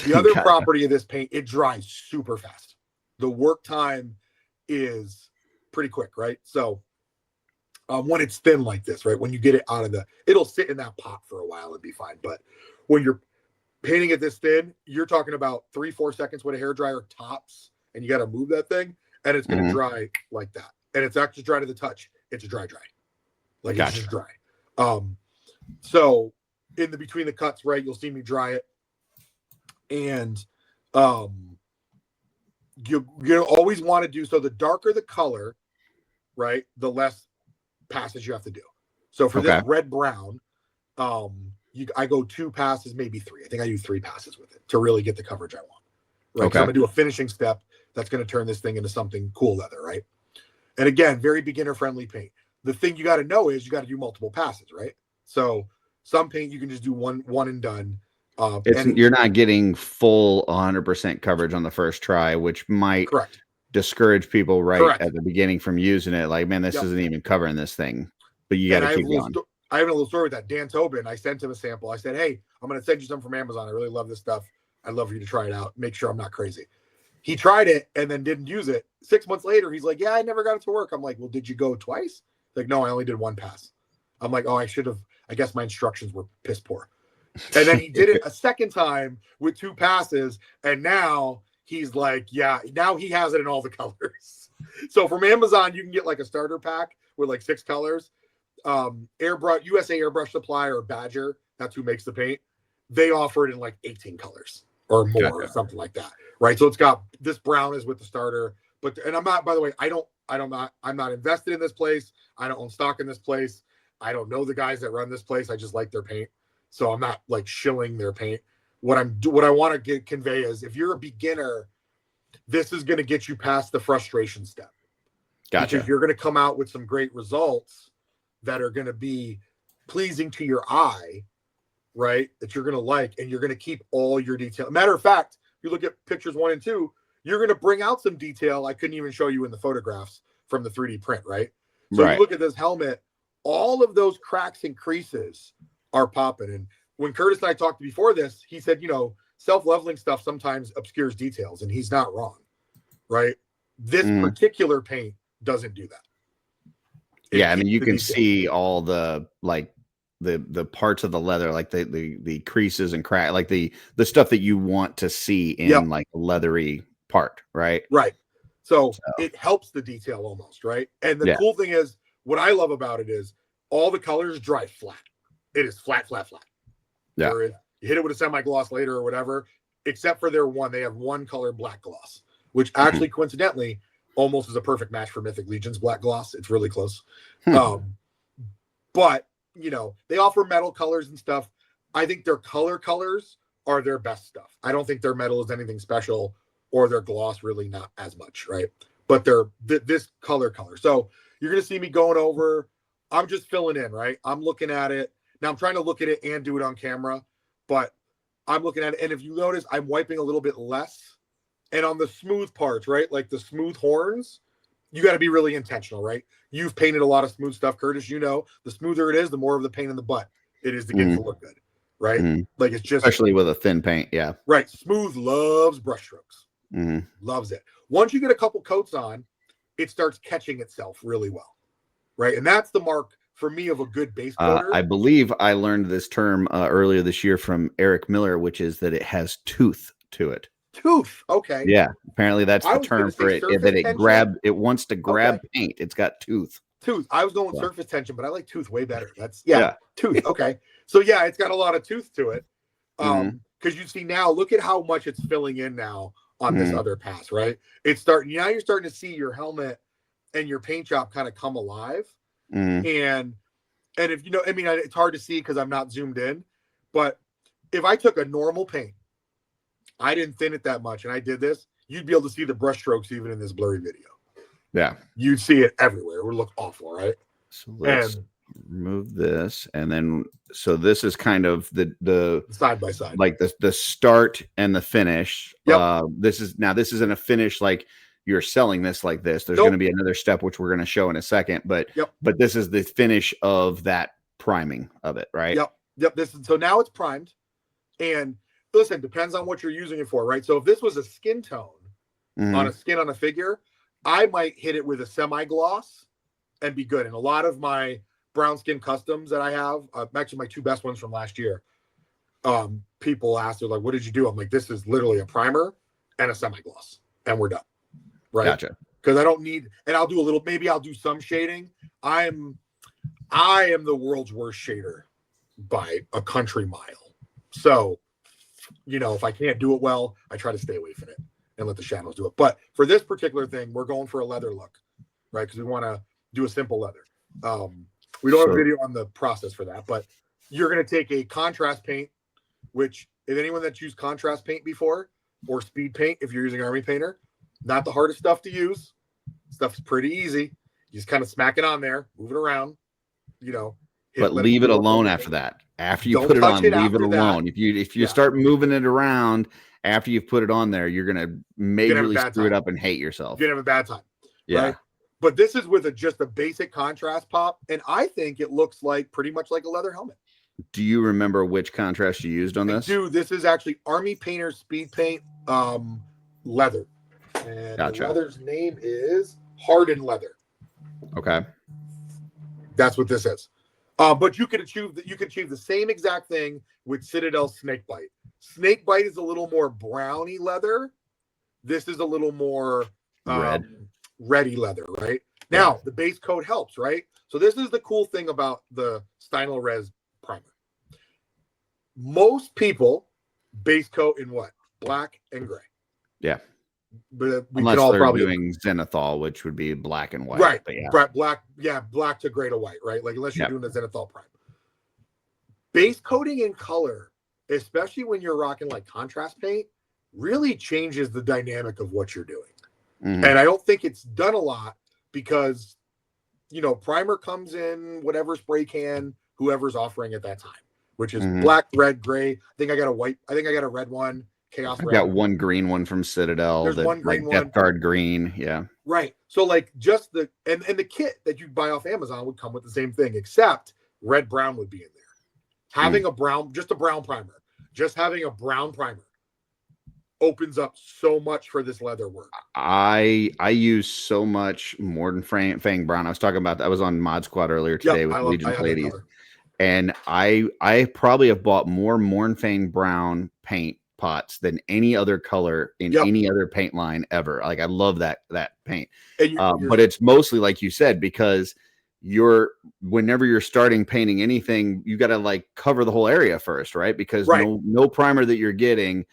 The other property of this paint, it dries super fast. The work time is pretty quick, right? So when it's thin like this, right? When you get it out of it'll sit in that pot for a while and be fine. But when you're painting it this thin, you're talking about 3-4 seconds with a hair dryer tops, and you got to move that thing, and it's going to dry like that. And it's actually dry to the touch. It's a dry. Like it's just dry. So in the between the cuts, right, you'll see me dry it. And you always want to do, so the darker the color, right, the less passes you have to do. So for this red brown, I go 2 passes, maybe 3. I think I do 3 passes with it to really get the coverage I want. Right. So I'm gonna do a finishing step that's going to turn this thing into something cool leather, right? And again, very beginner friendly paint. The thing you got to know is you got to do multiple passes, right? So some paint you can just do one and done. You're not getting full 100% coverage on the first try, which might discourage people at the beginning from using it. Like, man, this isn't even covering this thing. But you got to keep going. I have a little story with that. Dan Tobin, I sent him a sample. I said, hey, I'm going to send you some from Amazon. I really love this stuff. I'd love for you to try it out. Make sure I'm not crazy. He tried it and then didn't use it. 6 months later, he's like, yeah, I never got it to work. I'm like, well, did you go twice? Like, no, I only did one pass. I'm like, oh, I guess my instructions were piss poor. And then he did it a second time with 2 passes. And now he's like, yeah, now he has it in all the colors. So from Amazon, you can get like a starter pack with like 6 colors. Airbrush, USA Airbrush Supply or Badger, that's who makes the paint. They offer it in like 18 colors or more or something like that. Right. So it's got this brown is with the starter, and I'm not, by the way, I'm not invested in this place. I don't own stock in this place. I don't know the guys that run this place. I just like their paint. So I'm not like shilling their paint. What I want to convey is if you're a beginner, this is going to get you past the frustration step. Gotcha. Because you're going to come out with some great results that are going to be pleasing to your eye, right? That you're going to like, and you're going to keep all your detail. Matter of fact, if you look at pictures 1 and 2, you're going to bring out some detail I couldn't even show you in the photographs from the 3D print, right? So you look at this helmet, all of those cracks and creases are popping. And when Curtis and I talked before this, he said, self-leveling stuff sometimes obscures details, and he's not wrong, right? This particular paint doesn't do that. Yeah, I mean, you can see all the like the parts of the leather, like the creases and crack, like the stuff that you want to see in like a leathery part, right? Right. So it helps the detail almost, right? And the cool thing is, what I love about it is all the colors dry flat. It is flat, flat, flat. Yeah. Whereas you hit it with a semi-gloss later or whatever, except for they have one color black gloss, which actually coincidentally almost is a perfect match for Mythic Legion's black gloss. It's really close. But they offer metal colors and stuff. I think their colors are their best stuff. I don't think their metal is anything special, or their gloss really not as much, right? But they're this color. So you're going to see me going over. I'm just filling in, right? I'm looking at it. Now I'm trying to look at it and do it on camera, but I'm looking at it. And if you notice, I'm wiping a little bit less. And on the smooth parts, right? Like the smooth horns, you got to be really intentional, right? You've painted a lot of smooth stuff, Curtis. The smoother it is, the more of the pain in the butt it is to get it to look good, right? Like it's just, especially with a thin paint. Yeah. Right. Smooth loves brush strokes. Loves it. Once you get a couple coats on, it starts catching itself really well, right? And that's the mark for me of a good base coater. I believe I learned this term earlier this year from Eric Miller, which is that it has tooth to it. Tooth. Okay. Yeah. Apparently that's the term for it. That it wants to grab paint. It's got tooth. Tooth. I was going surface tension, but I like tooth way better. That's tooth. Okay. So it's got a lot of tooth to it. Because you see now, look at how much it's filling in now on this other pass, right? You're starting to see your helmet and your paint job kind of come alive. And if it's hard to see because I'm not zoomed in, but if I took a normal paint, I didn't thin it that much, and I did this, you'd be able to see the brush strokes even in this blurry video. Yeah. You'd see it everywhere. It would look awful, right? So let's remove this. And then, so this is kind of the side by side, like the start and the finish. This isn't a finish like you're selling this like this. There's going to be another step, which we're going to show in a second, but this is the finish of that priming of it, right? Yep. So now it's primed, and listen, depends on what you're using it for, right? So if this was a skin tone on a skin on a figure, I might hit it with a semi-gloss and be good. And a lot of my brown skin customs that I have, actually my 2 best ones from last year, people ask, they're like, what did you do? I'm like, this is literally a primer and a semi-gloss, and we're done. Right. Gotcha. Because I don't need, and I'll do some shading. I am the world's worst shader by a country mile. So, if I can't do it well, I try to stay away from it and let the shadows do it. But for this particular thing, we're going for a leather look, right? Because we want to do a simple leather. We don't have a video on the process for that, but you're going to take a contrast paint, which if anyone that's used contrast paint before, or speed paint, if you're using Army Painter, not the hardest stuff to use. Stuff's pretty easy. You just kind of smack it on there, move it around, but leave it alone after that. After you put it on, leave it alone. If you start moving it around after you've put it on there, you're going to majorly screw it up and hate yourself. You're going to have a bad time. Yeah. Right? But this is with just a basic contrast pop, and I think it looks like pretty much like a leather helmet. Do you remember which contrast you used on this? Dude, this is actually Army Painter Speed Paint leather. And Gotcha. the leather's name is Hardened Leather. Okay. That's what this is. But you could achieve the same exact thing with Citadel Snakebite. Snakebite is a little more browny leather. This is a little more reddy leather, right? Now, the base coat helps, right? So this is the cool thing about the Stynylrez primer. Most people base coat in what? Black and gray. Yeah. But we unless can all they're probably doing zenithal, which would be black and white. right. But yeah. Black to gray to white, right? Like unless you're Yep. doing the zenithal prime. Base coating in color, especially when you're rocking like contrast paint, really changes the dynamic of what you're doing. Mm-hmm. And I don't think it's done a lot because, you know, primer comes in whatever spray can whoever's offering at that time, which is black, red, gray. I think I got a red one. Chaos I've red. got one green one from Citadel. There's one green like Death one. Guard green. Yeah. Right. So like just the and the kit that you buy off Amazon would come with the same thing, except red brown would be in there. Having a brown primer, having a brown primer opens up so much for this leather work. I use so much Morden Fang Brown. I was talking about that. I was on Mod Squad earlier today with Legion ladies. And I probably have bought more Morden Fang Brown paint pots than any other color in any other paint line ever. Like I love that paint. But it's mostly like you said, because whenever you're starting painting anything, you got to like cover the whole area first, right? Because no primer that you're getting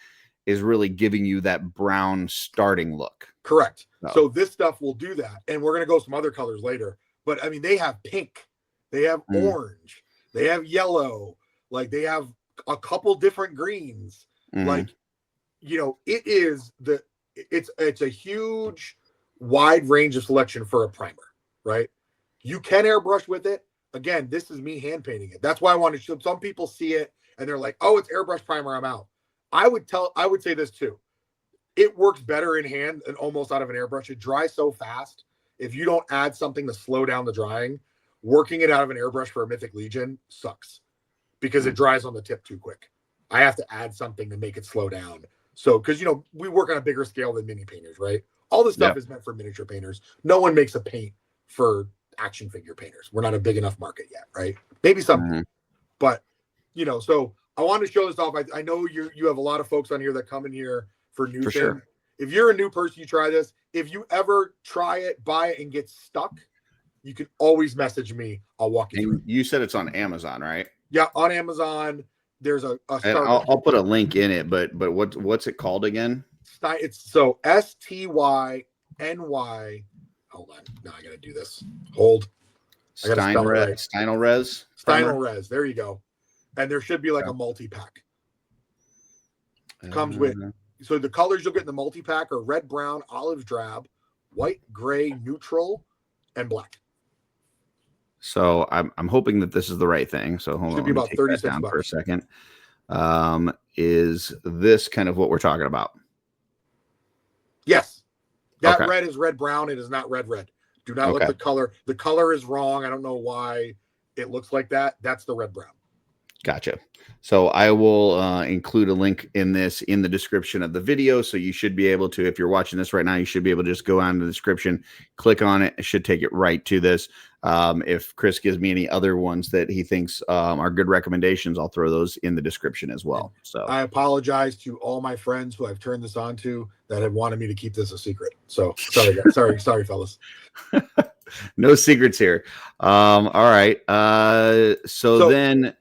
is really giving you that brown starting look. Correct. So this stuff will do that. And we're going to go some other colors later, but I mean, they have pink, they have orange, they have yellow, like they have a couple different greens. Like, you know, it's a huge wide range of selection for a primer, right? You can airbrush with it. Again, this is me hand painting it. That's why I want to show. Some people see it and they're like, oh, it's airbrush primer, I'm out. I would say this too. It works better in hand than almost out of an airbrush. It dries so fast. If you don't add something to slow down the drying, working it out of an airbrush for a Mythic Legion sucks because it dries on the tip too quick. I have to add something to make it slow down. So, because, you know, we work on a bigger scale than mini painters, right? All this stuff is meant for miniature painters. No one makes a paint for action figure painters. We're not a big enough market yet, right? Maybe some, but, you know, so I wanted to show this off. I know you have a lot of folks on here that come in here for new things. Sure. If you're a new person, you try this. If you ever try it, buy it, and get stuck, you can always message me. I'll walk you through. You said it's on Amazon, right? Yeah, on Amazon. There's a I'll put a link in it, but what's it called again? It's so Styny. Hold on, now I gotta do this. Hold. Stynylrez. Stynylrez. There you go. And there should be like a multi-pack. Comes with, so the colors you'll get in the multi-pack are red, brown, olive drab, white, gray, neutral, and black. So I'm hoping that this is the right thing. So hold on, should be about 36 bucks for a second. Is this kind of what we're talking about? Yes. That red is red brown. It is not red. Do not look at the color. The color is wrong. I don't know why it looks like that. That's the red brown. Gotcha. So I will include a link in the description of the video. So you should be able to, if you're watching this right now, you should be able to just go down to the description, click on it. It should take it right to this. If Kris gives me any other ones that he thinks are good recommendations, I'll throw those in the description as well. So I apologize to all my friends who I've turned this on to that have wanted me to keep this a secret. So sorry, guys. sorry, fellas. No secrets here. All right. So then.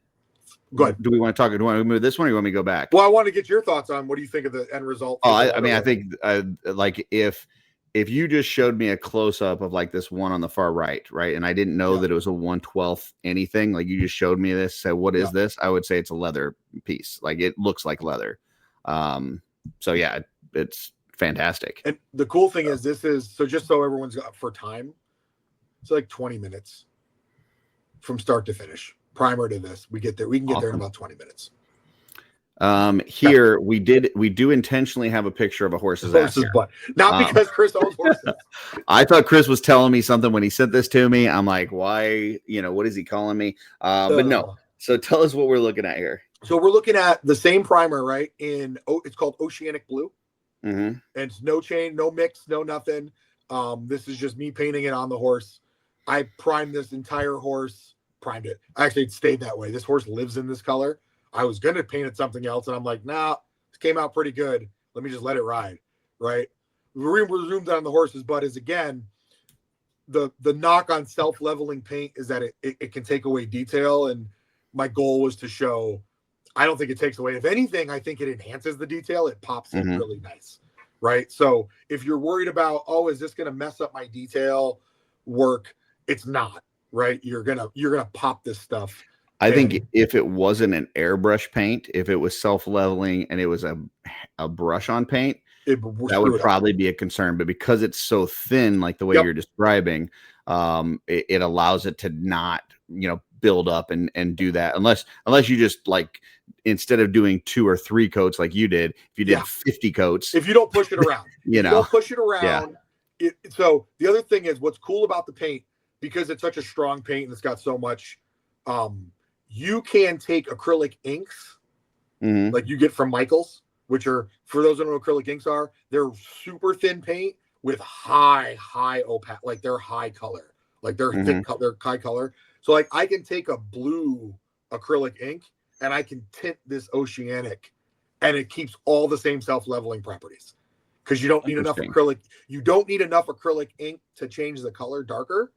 Go ahead. Do we want to move this one or you want me to go back? Well, I want to get your thoughts on what do you think of the end result? I mean, I think like if you just showed me a close up of like this one on the far right, and I didn't know that it was a 1/12 anything, like you just showed me this, said, what is this? I would say it's a leather piece. Like it looks like leather. So yeah, it's fantastic. And the cool thing is this is, so just so everyone's up for time, it's like 20 minutes from start to finish. Primer to this, we can get there in about 20 minutes. Here we do intentionally have a picture of a horse's ass butt, not because Kris owns horses. I thought Kris was telling me something when he sent this to me. I'm like, why, what is he calling me? But no. So tell us what we're looking at here. So we're looking at the same primer, right? It's called Oceanic Blue. And it's no chain, no mix, no nothing. This is just me painting it on the horse. I primed this entire horse, primed it. Actually, it stayed that way. This horse lives in this color. I was going to paint it something else, and I'm like, nah, this came out pretty good. Let me just let it ride, right? The resumed on the horse's butt is, again, the knock on self-leveling paint is that it can take away detail, and my goal was to show, I don't think it takes away. If anything, I think it enhances the detail. It pops in really nice, right? So if you're worried about, oh, is this going to mess up my detail work? It's not, right? You're gonna pop this stuff. I think if it wasn't an airbrush paint, if it was self-leveling and it was a brush on paint, that would probably be a concern. But because it's so thin, like the way you're describing, it allows it to not, build up and do that. Unless you just, like, instead of doing 2 or 3 coats like you did, if you did 50 coats, if you don't push it around, you don't push it around. Yeah. So the other thing is, what's cool about the paint, because it's such a strong paint and it's got so much, you can take acrylic inks, like you get from Michaels, which are, for those who know what acrylic inks are, they're super thin paint with high opaque, like they're high color, like they're thick, they're high color. So, like, I can take a blue acrylic ink and I can tint this oceanic, and it keeps all the same self-leveling properties, because you don't need enough acrylic. You don't need enough acrylic ink to change the color darker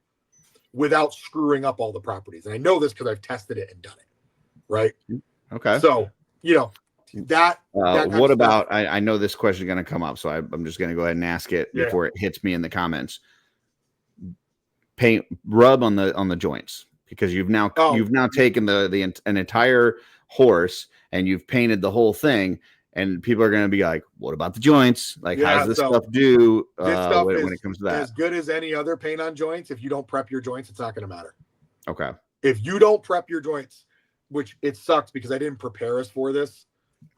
without screwing up all the properties. And I know this because I've tested it and done it. Right. Okay. So, that what about, I know this question is going to come up, so I'm just going to go ahead and ask it before it hits me in the comments. Rub on the joints, because you've now taken an entire horse and you've painted the whole thing, and people are going to be like, what about the joints? Like, how does this stuff do when it comes to that? As good as any other paint on joints. If you don't prep your joints, it's not going to matter. Okay. If you don't prep your joints, which it sucks because I didn't prepare us for this,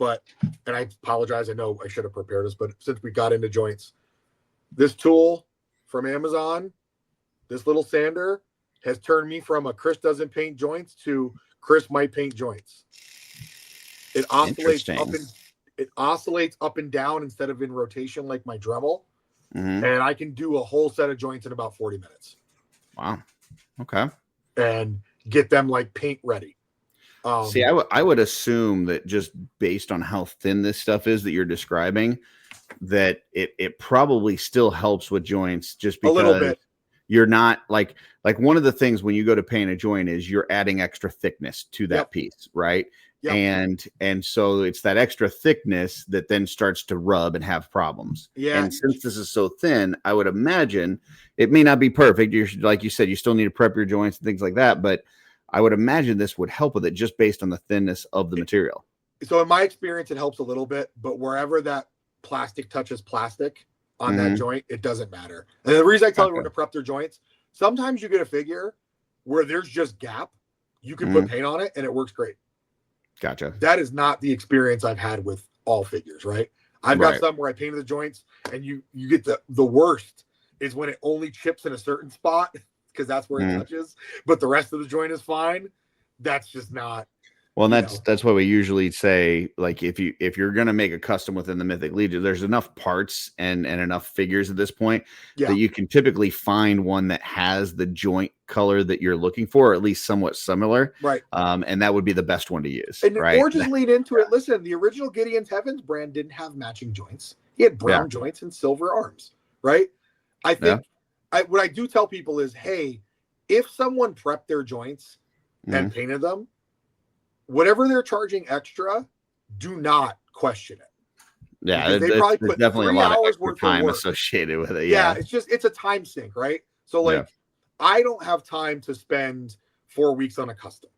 and I apologize. I know I should have prepared us, but since we got into joints, this tool from Amazon, this little sander, has turned me from a Kris doesn't paint joints to Kris might paint joints. It oscillates up and down instead of in rotation like my Dremel. And I can do a whole set of joints in about 40 minutes. Wow. Okay. And get them like paint ready. See, I would assume that just based on how thin this stuff is that you're describing, that it probably still helps with joints, just because a little bit. You're not like one of the things when you go to paint a joint is you're adding extra thickness to that piece, right? Yep. And so it's that extra thickness that then starts to rub and have problems. Yeah. And since this is so thin, I would imagine it may not be perfect. You're, like you said, you still need to prep your joints and things like that, but I would imagine this would help with it just based on the thinness of the material. So in my experience, it helps a little bit, but wherever that plastic touches plastic on that joint, it doesn't matter. And the reason I tell everyone to prep their joints, sometimes you get a figure where there's just gap. You can put paint on it and it works great. Gotcha. That is not the experience I've had with all figures, right? I've got some where I painted the joints, and you get the worst is when it only chips in a certain spot, because that's where it touches, but the rest of the joint is fine. That's just not. Well, and that's what we usually say. Like, if you're gonna make a custom within the Mythic Legion, there's enough parts and enough figures at this point that you can typically find one that has the joint color that you're looking for, or at least somewhat similar. Right. And that would be the best one to use. And right. Or just lead into it. Listen, the original Gideon's Heavens brand didn't have matching joints. He had brown joints and silver arms. Right. I think what I do tell people is, hey, if someone prepped their joints and painted them, whatever they're charging extra, do not question it. Yeah, they probably put definitely a lot of extra time associated with it. Yeah, it's a time sink, right? So I don't have time to spend 4 weeks on a custom,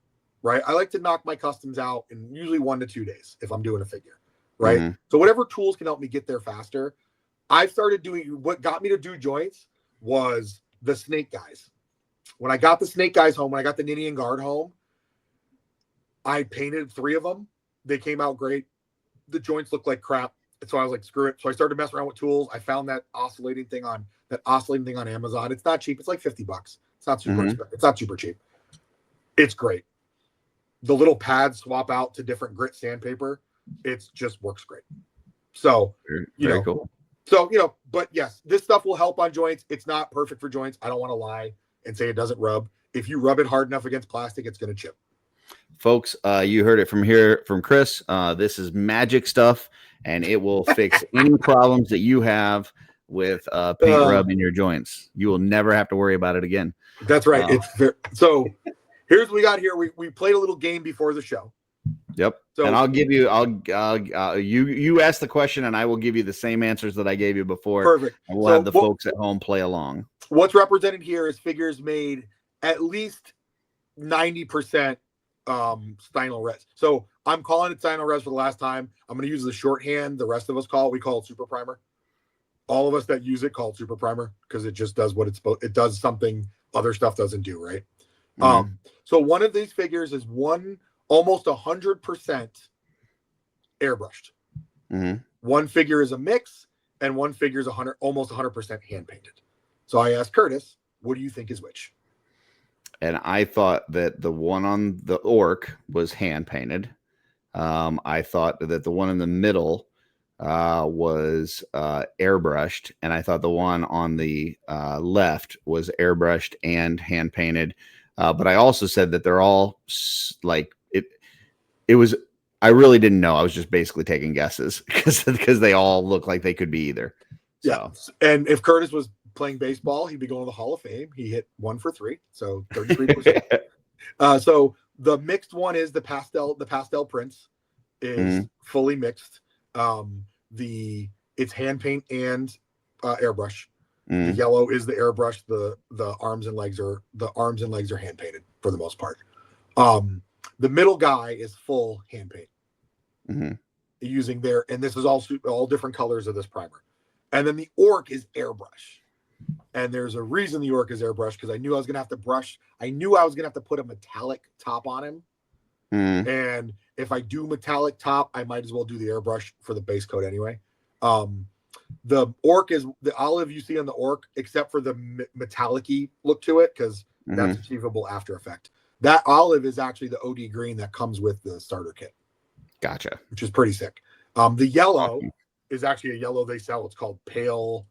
right? I like to knock my customs out in usually 1 to 2 days if I'm doing a figure, right? So whatever tools can help me get there faster. I've started doing, what got me to do joints was the snake guys. When I got the snake guys home, when I got the Ninian Guard home, I painted 3 of them. They came out great. The joints looked like crap. So I was like, screw it. So I started messing around with tools. I found that oscillating thing on Amazon. It's not cheap. It's like $50. It's not super expensive. It's not super cheap. It's great. The little pads swap out to different grit sandpaper. It just works great. So, very cool. So, but yes, this stuff will help on joints. It's not perfect for joints. I don't want to lie and say it doesn't rub. If you rub it hard enough against plastic, it's going to chip. Folks, you heard it from Kris. This is magic stuff, and it will fix any problems that you have with paint rub in your joints. You will never have to worry about it again. That's right. So here's what we got here. We played a little game before the show. Yep. So, and I'll give you, you ask the question and I will give you the same answers that I gave you before. Perfect. And we'll have the folks at home play along. What's represented here is figures made at least 90% Stynylrez. So I'm calling it Stynylrez for the last time. I'm going to use the shorthand. The rest of us we call it Super Primer. All of us that use it call it Super Primer because it just does what it does, something other stuff doesn't do, right? Mm-hmm. So one of these figures is almost 100% airbrushed. Mm-hmm. One figure is a mix, and one figure is almost 100% hand painted. So I asked Curtis, what do you think is which? And I thought that the one on the orc was hand painted. I thought that the one in the middle was airbrushed, and I thought the one on the left was airbrushed and hand painted. But I also said that they're all like it was. I really didn't know. I was just basically taking guesses because they all look like they could be either. So. Yeah, and if Curtis was playing baseball, he'd be going to the Hall of Fame. He hit 1 for 3, so 33%. So the mixed one is the pastel prints is fully mixed. It's hand paint and airbrush. The yellow is the airbrush. The arms and legs are hand painted for the most part. The middle guy is full hand paint using and this is all different colors of this primer. And then the orc is airbrush. And there's a reason the orc is airbrush because I knew I was gonna have to brush. I knew I was gonna have to put a metallic top on him. And if I do metallic top, I might as well do the airbrush for the base coat anyway. The orc is the olive you see on the orc, except for the metallic-y look to it, because that's achievable after effect. That olive is actually the OD green that comes with the starter kit. Gotcha. Which is pretty sick. The yellow is actually a yellow they sell. It's called pale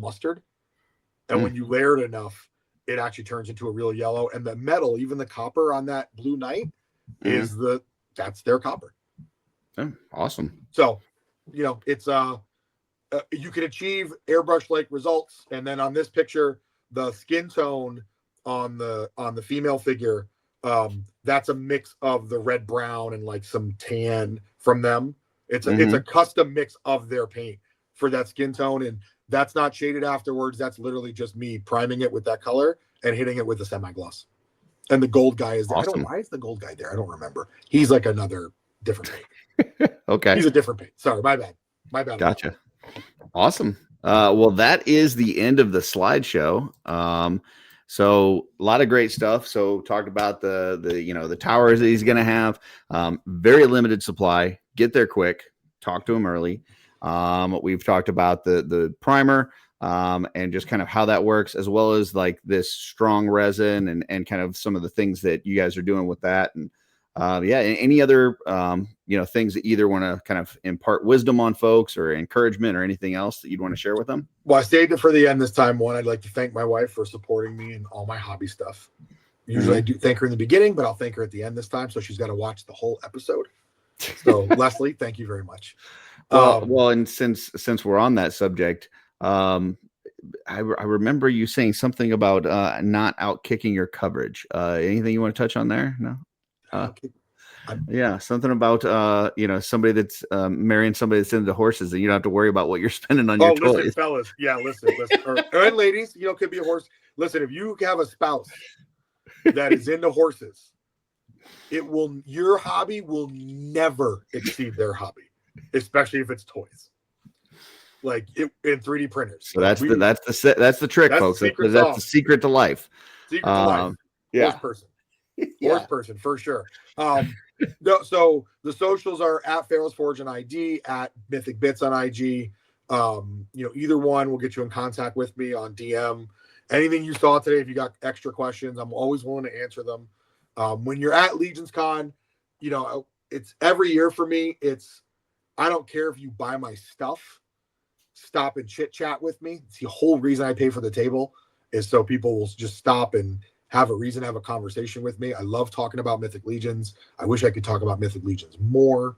mustard. And when you layer it enough, it actually turns into a real yellow. And the metal, even the copper on that blue knight, that's their copper. Oh, awesome. So, it's you can achieve airbrush like results. And then on this picture, the skin tone on the female figure, that's a mix of the red brown and like some tan from them. It's a custom mix of their paint for that skin tone, and that's not shaded afterwards. That's literally just me priming it with that color and hitting it with a semi-gloss. And the gold guy is there. Awesome. Why is the gold guy there? I don't remember. He's like another different paint. Okay. He's a different paint. Sorry, my bad. Gotcha. Awesome. Well, that is the end of the slideshow. So a lot of great stuff. So talked about the towers that he's going to have. Very limited supply. Get there quick. Talk to him early. We've talked about the primer and just kind of how that works, as well as like this strong resin and kind of some of the things that you guys are doing with that. And any other things that either want to kind of impart wisdom on folks or encouragement or anything else that you'd want to share with them? Well, I saved it for the end this time. One, I'd like to thank my wife for supporting me in all my hobby stuff. Usually I do thank her in the beginning, but I'll thank her at the end this time. So she's got to watch the whole episode. So Leslie, thank you very much. Well, and since we're on that subject, I remember you saying something about not out kicking your coverage. Anything you want to touch on there? No. Something about somebody that's marrying somebody that's into horses, and you don't have to worry about what you're spending on your toys. Listen, fellas, listen, and ladies, could be a horse. Listen, if you have a spouse that is into horses, your hobby will never exceed their hobby, especially if it's toys, like in 3D printers. So that's the trick, folks. That's the secret to life. Secret to life. Horse person for sure. So the socials are at Pharaohsforge on IG, at Mythic Bits on IG. Either one will get you in contact with me on DM. Anything you saw today, if you got extra questions, I'm always willing to answer them. When you're at LegionsCon, it's every year for me. It's I don't care if you buy my stuff, stop and chit chat with me. It's the whole reason I pay for the table is so people will just stop and have a reason to have a conversation with me. I love talking about Mythic Legions. I wish I could talk about Mythic Legions more.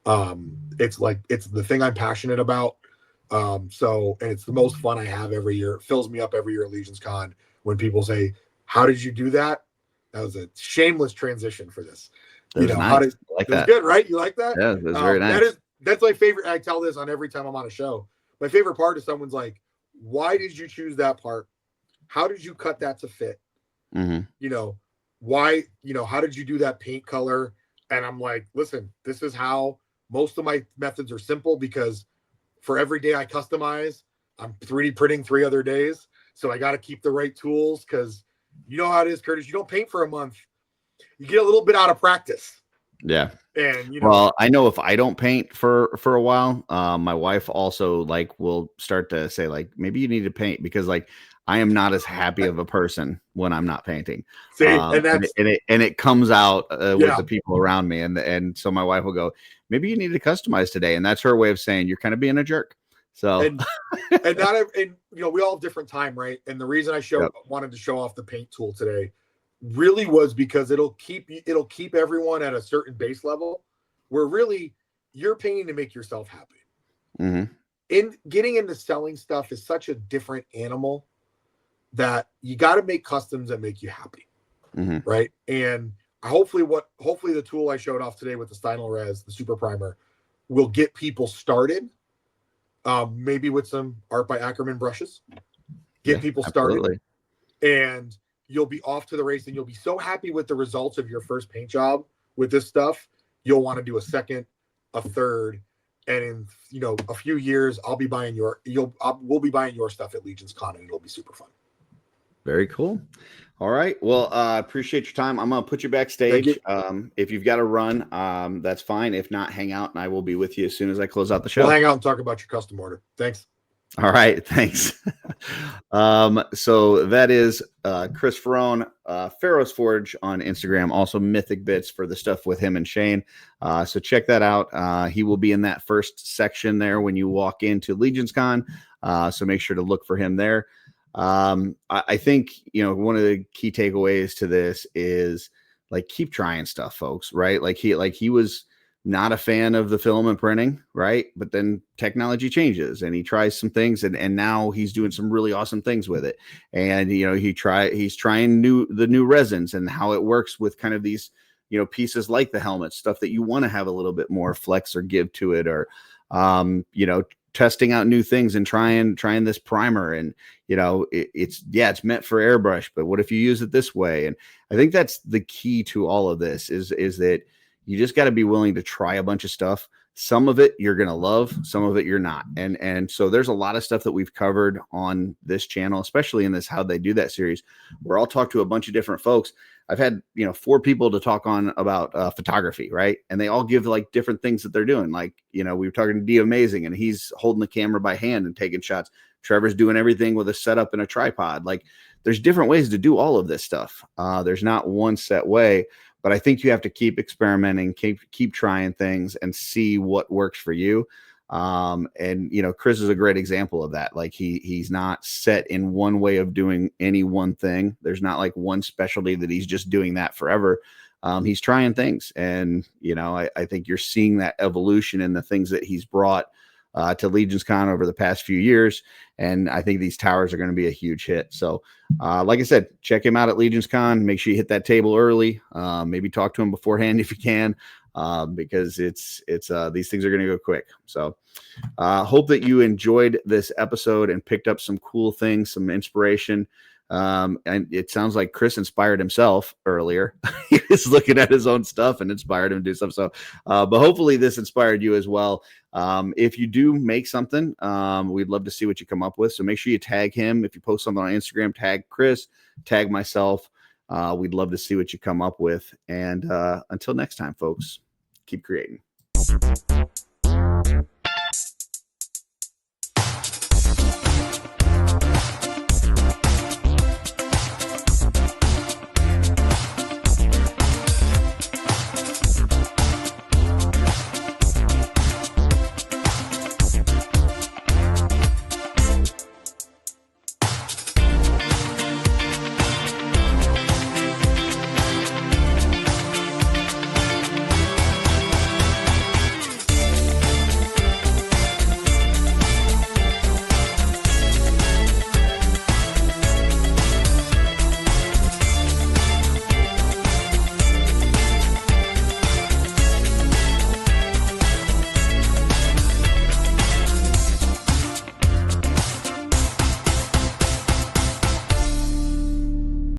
It's the thing I'm passionate about. And it's the most fun I have every year. It fills me up every year at LegionsCon when people say, how did you do that? That was a shameless transition for this. Nice. How did like that? Good, right? You like that? Yeah, it was very nice. That's my favorite. I tell this on every time I'm on a show. My favorite part is someone's like, why did you choose that part? How did you cut that to fit? Why, how did you do that paint color? And I'm like, listen, this is how most of my methods are simple, because for every day I customize, I'm 3D printing 3 other days. So I got to keep the right tools, because you know how it is, Curtis. You don't paint for a month. You get a little bit out of practice. Yeah. And, well, I know if I don't paint for a while, my wife also will start to say maybe you need to paint, because I am not as happy of a person when I'm not painting. See, and it comes out with the people around me. And so my wife will go, maybe you need to customize today. And that's her way of saying you're kind of being a jerk. So, and we all have different time, right? And the reason I wanted to show off the paint tool today really was because it'll keep everyone at a certain base level where really you're painting to make yourself happy. Mm-hmm. In getting into selling stuff is such a different animal that you got to make customs that make you happy. Mm-hmm. Right. And hopefully the tool I showed off today with the Stynylrez, the super primer, will get people started. Maybe with some art by Akerman brushes, get people started. Absolutely. And you'll be off to the race, and you'll be so happy with the results of your first paint job with this stuff. You'll want to do a second, a third, and in a few years, we'll be buying your stuff at LegionsCon, and it'll be super fun. Very cool. All right. Well, I appreciate your time. I'm going to put you backstage. If you've got to run, that's fine. If not, hang out, and I will be with you as soon as I close out the show. We'll hang out and talk about your custom order. Thanks. All right. Thanks. So that is Kris Faraone, Pharaohsforge on Instagram, also Mythic Bits for the stuff with him and Shane. So check that out. He will be in that first section there when you walk into LegionsCon. So make sure to look for him there. I think, one of the key takeaways to this is keep trying stuff, folks, right? He was not a fan of the filament printing, right? But then technology changes and he tries some things and now he's doing some really awesome things with it. And, he's trying the new resins and how it works with kind of these, pieces like the helmet, stuff that you want to have a little bit more flex or give to it, or, testing out new things and trying this primer. And it's meant for airbrush, but what if you use it this way? And I think that's the key to all of this is that you just got to be willing to try a bunch of stuff. Some of it you're going to love, some of it you're not. And so there's a lot of stuff that we've covered on this channel, especially in this How They Do That series, where I'll talk to a bunch of different folks. I've had, 4 people to talk on about photography, right? And they all give different things that they're doing. We were talking to D Amazing and he's holding the camera by hand and taking shots. Trevor's doing everything with a setup and a tripod. There's different ways to do all of this stuff. There's not one set way, but I think you have to keep experimenting, keep trying things and see what works for you. Kris is a great example of that. He's not set in one way of doing any one thing. There's not one specialty that he's just doing that forever. He's trying things. And, I think you're seeing that evolution in the things that he's brought to LegionsCon over the past few years. And I think these towers are going to be a huge hit. So, like I said, check him out at LegionsCon. Make sure you hit that table early. Maybe talk to him beforehand if you can, because it's these things are going to go quick. So, hope that you enjoyed this episode and picked up some cool things, some inspiration. And it sounds like Kris inspired himself earlier. He was looking at his own stuff and inspired him to do stuff. So, but hopefully this inspired you as well. If you do make something, we'd love to see what you come up with. So make sure you tag him. If you post something on Instagram, tag Kris, tag myself. We'd love to see what you come up with. And until next time, folks, keep creating.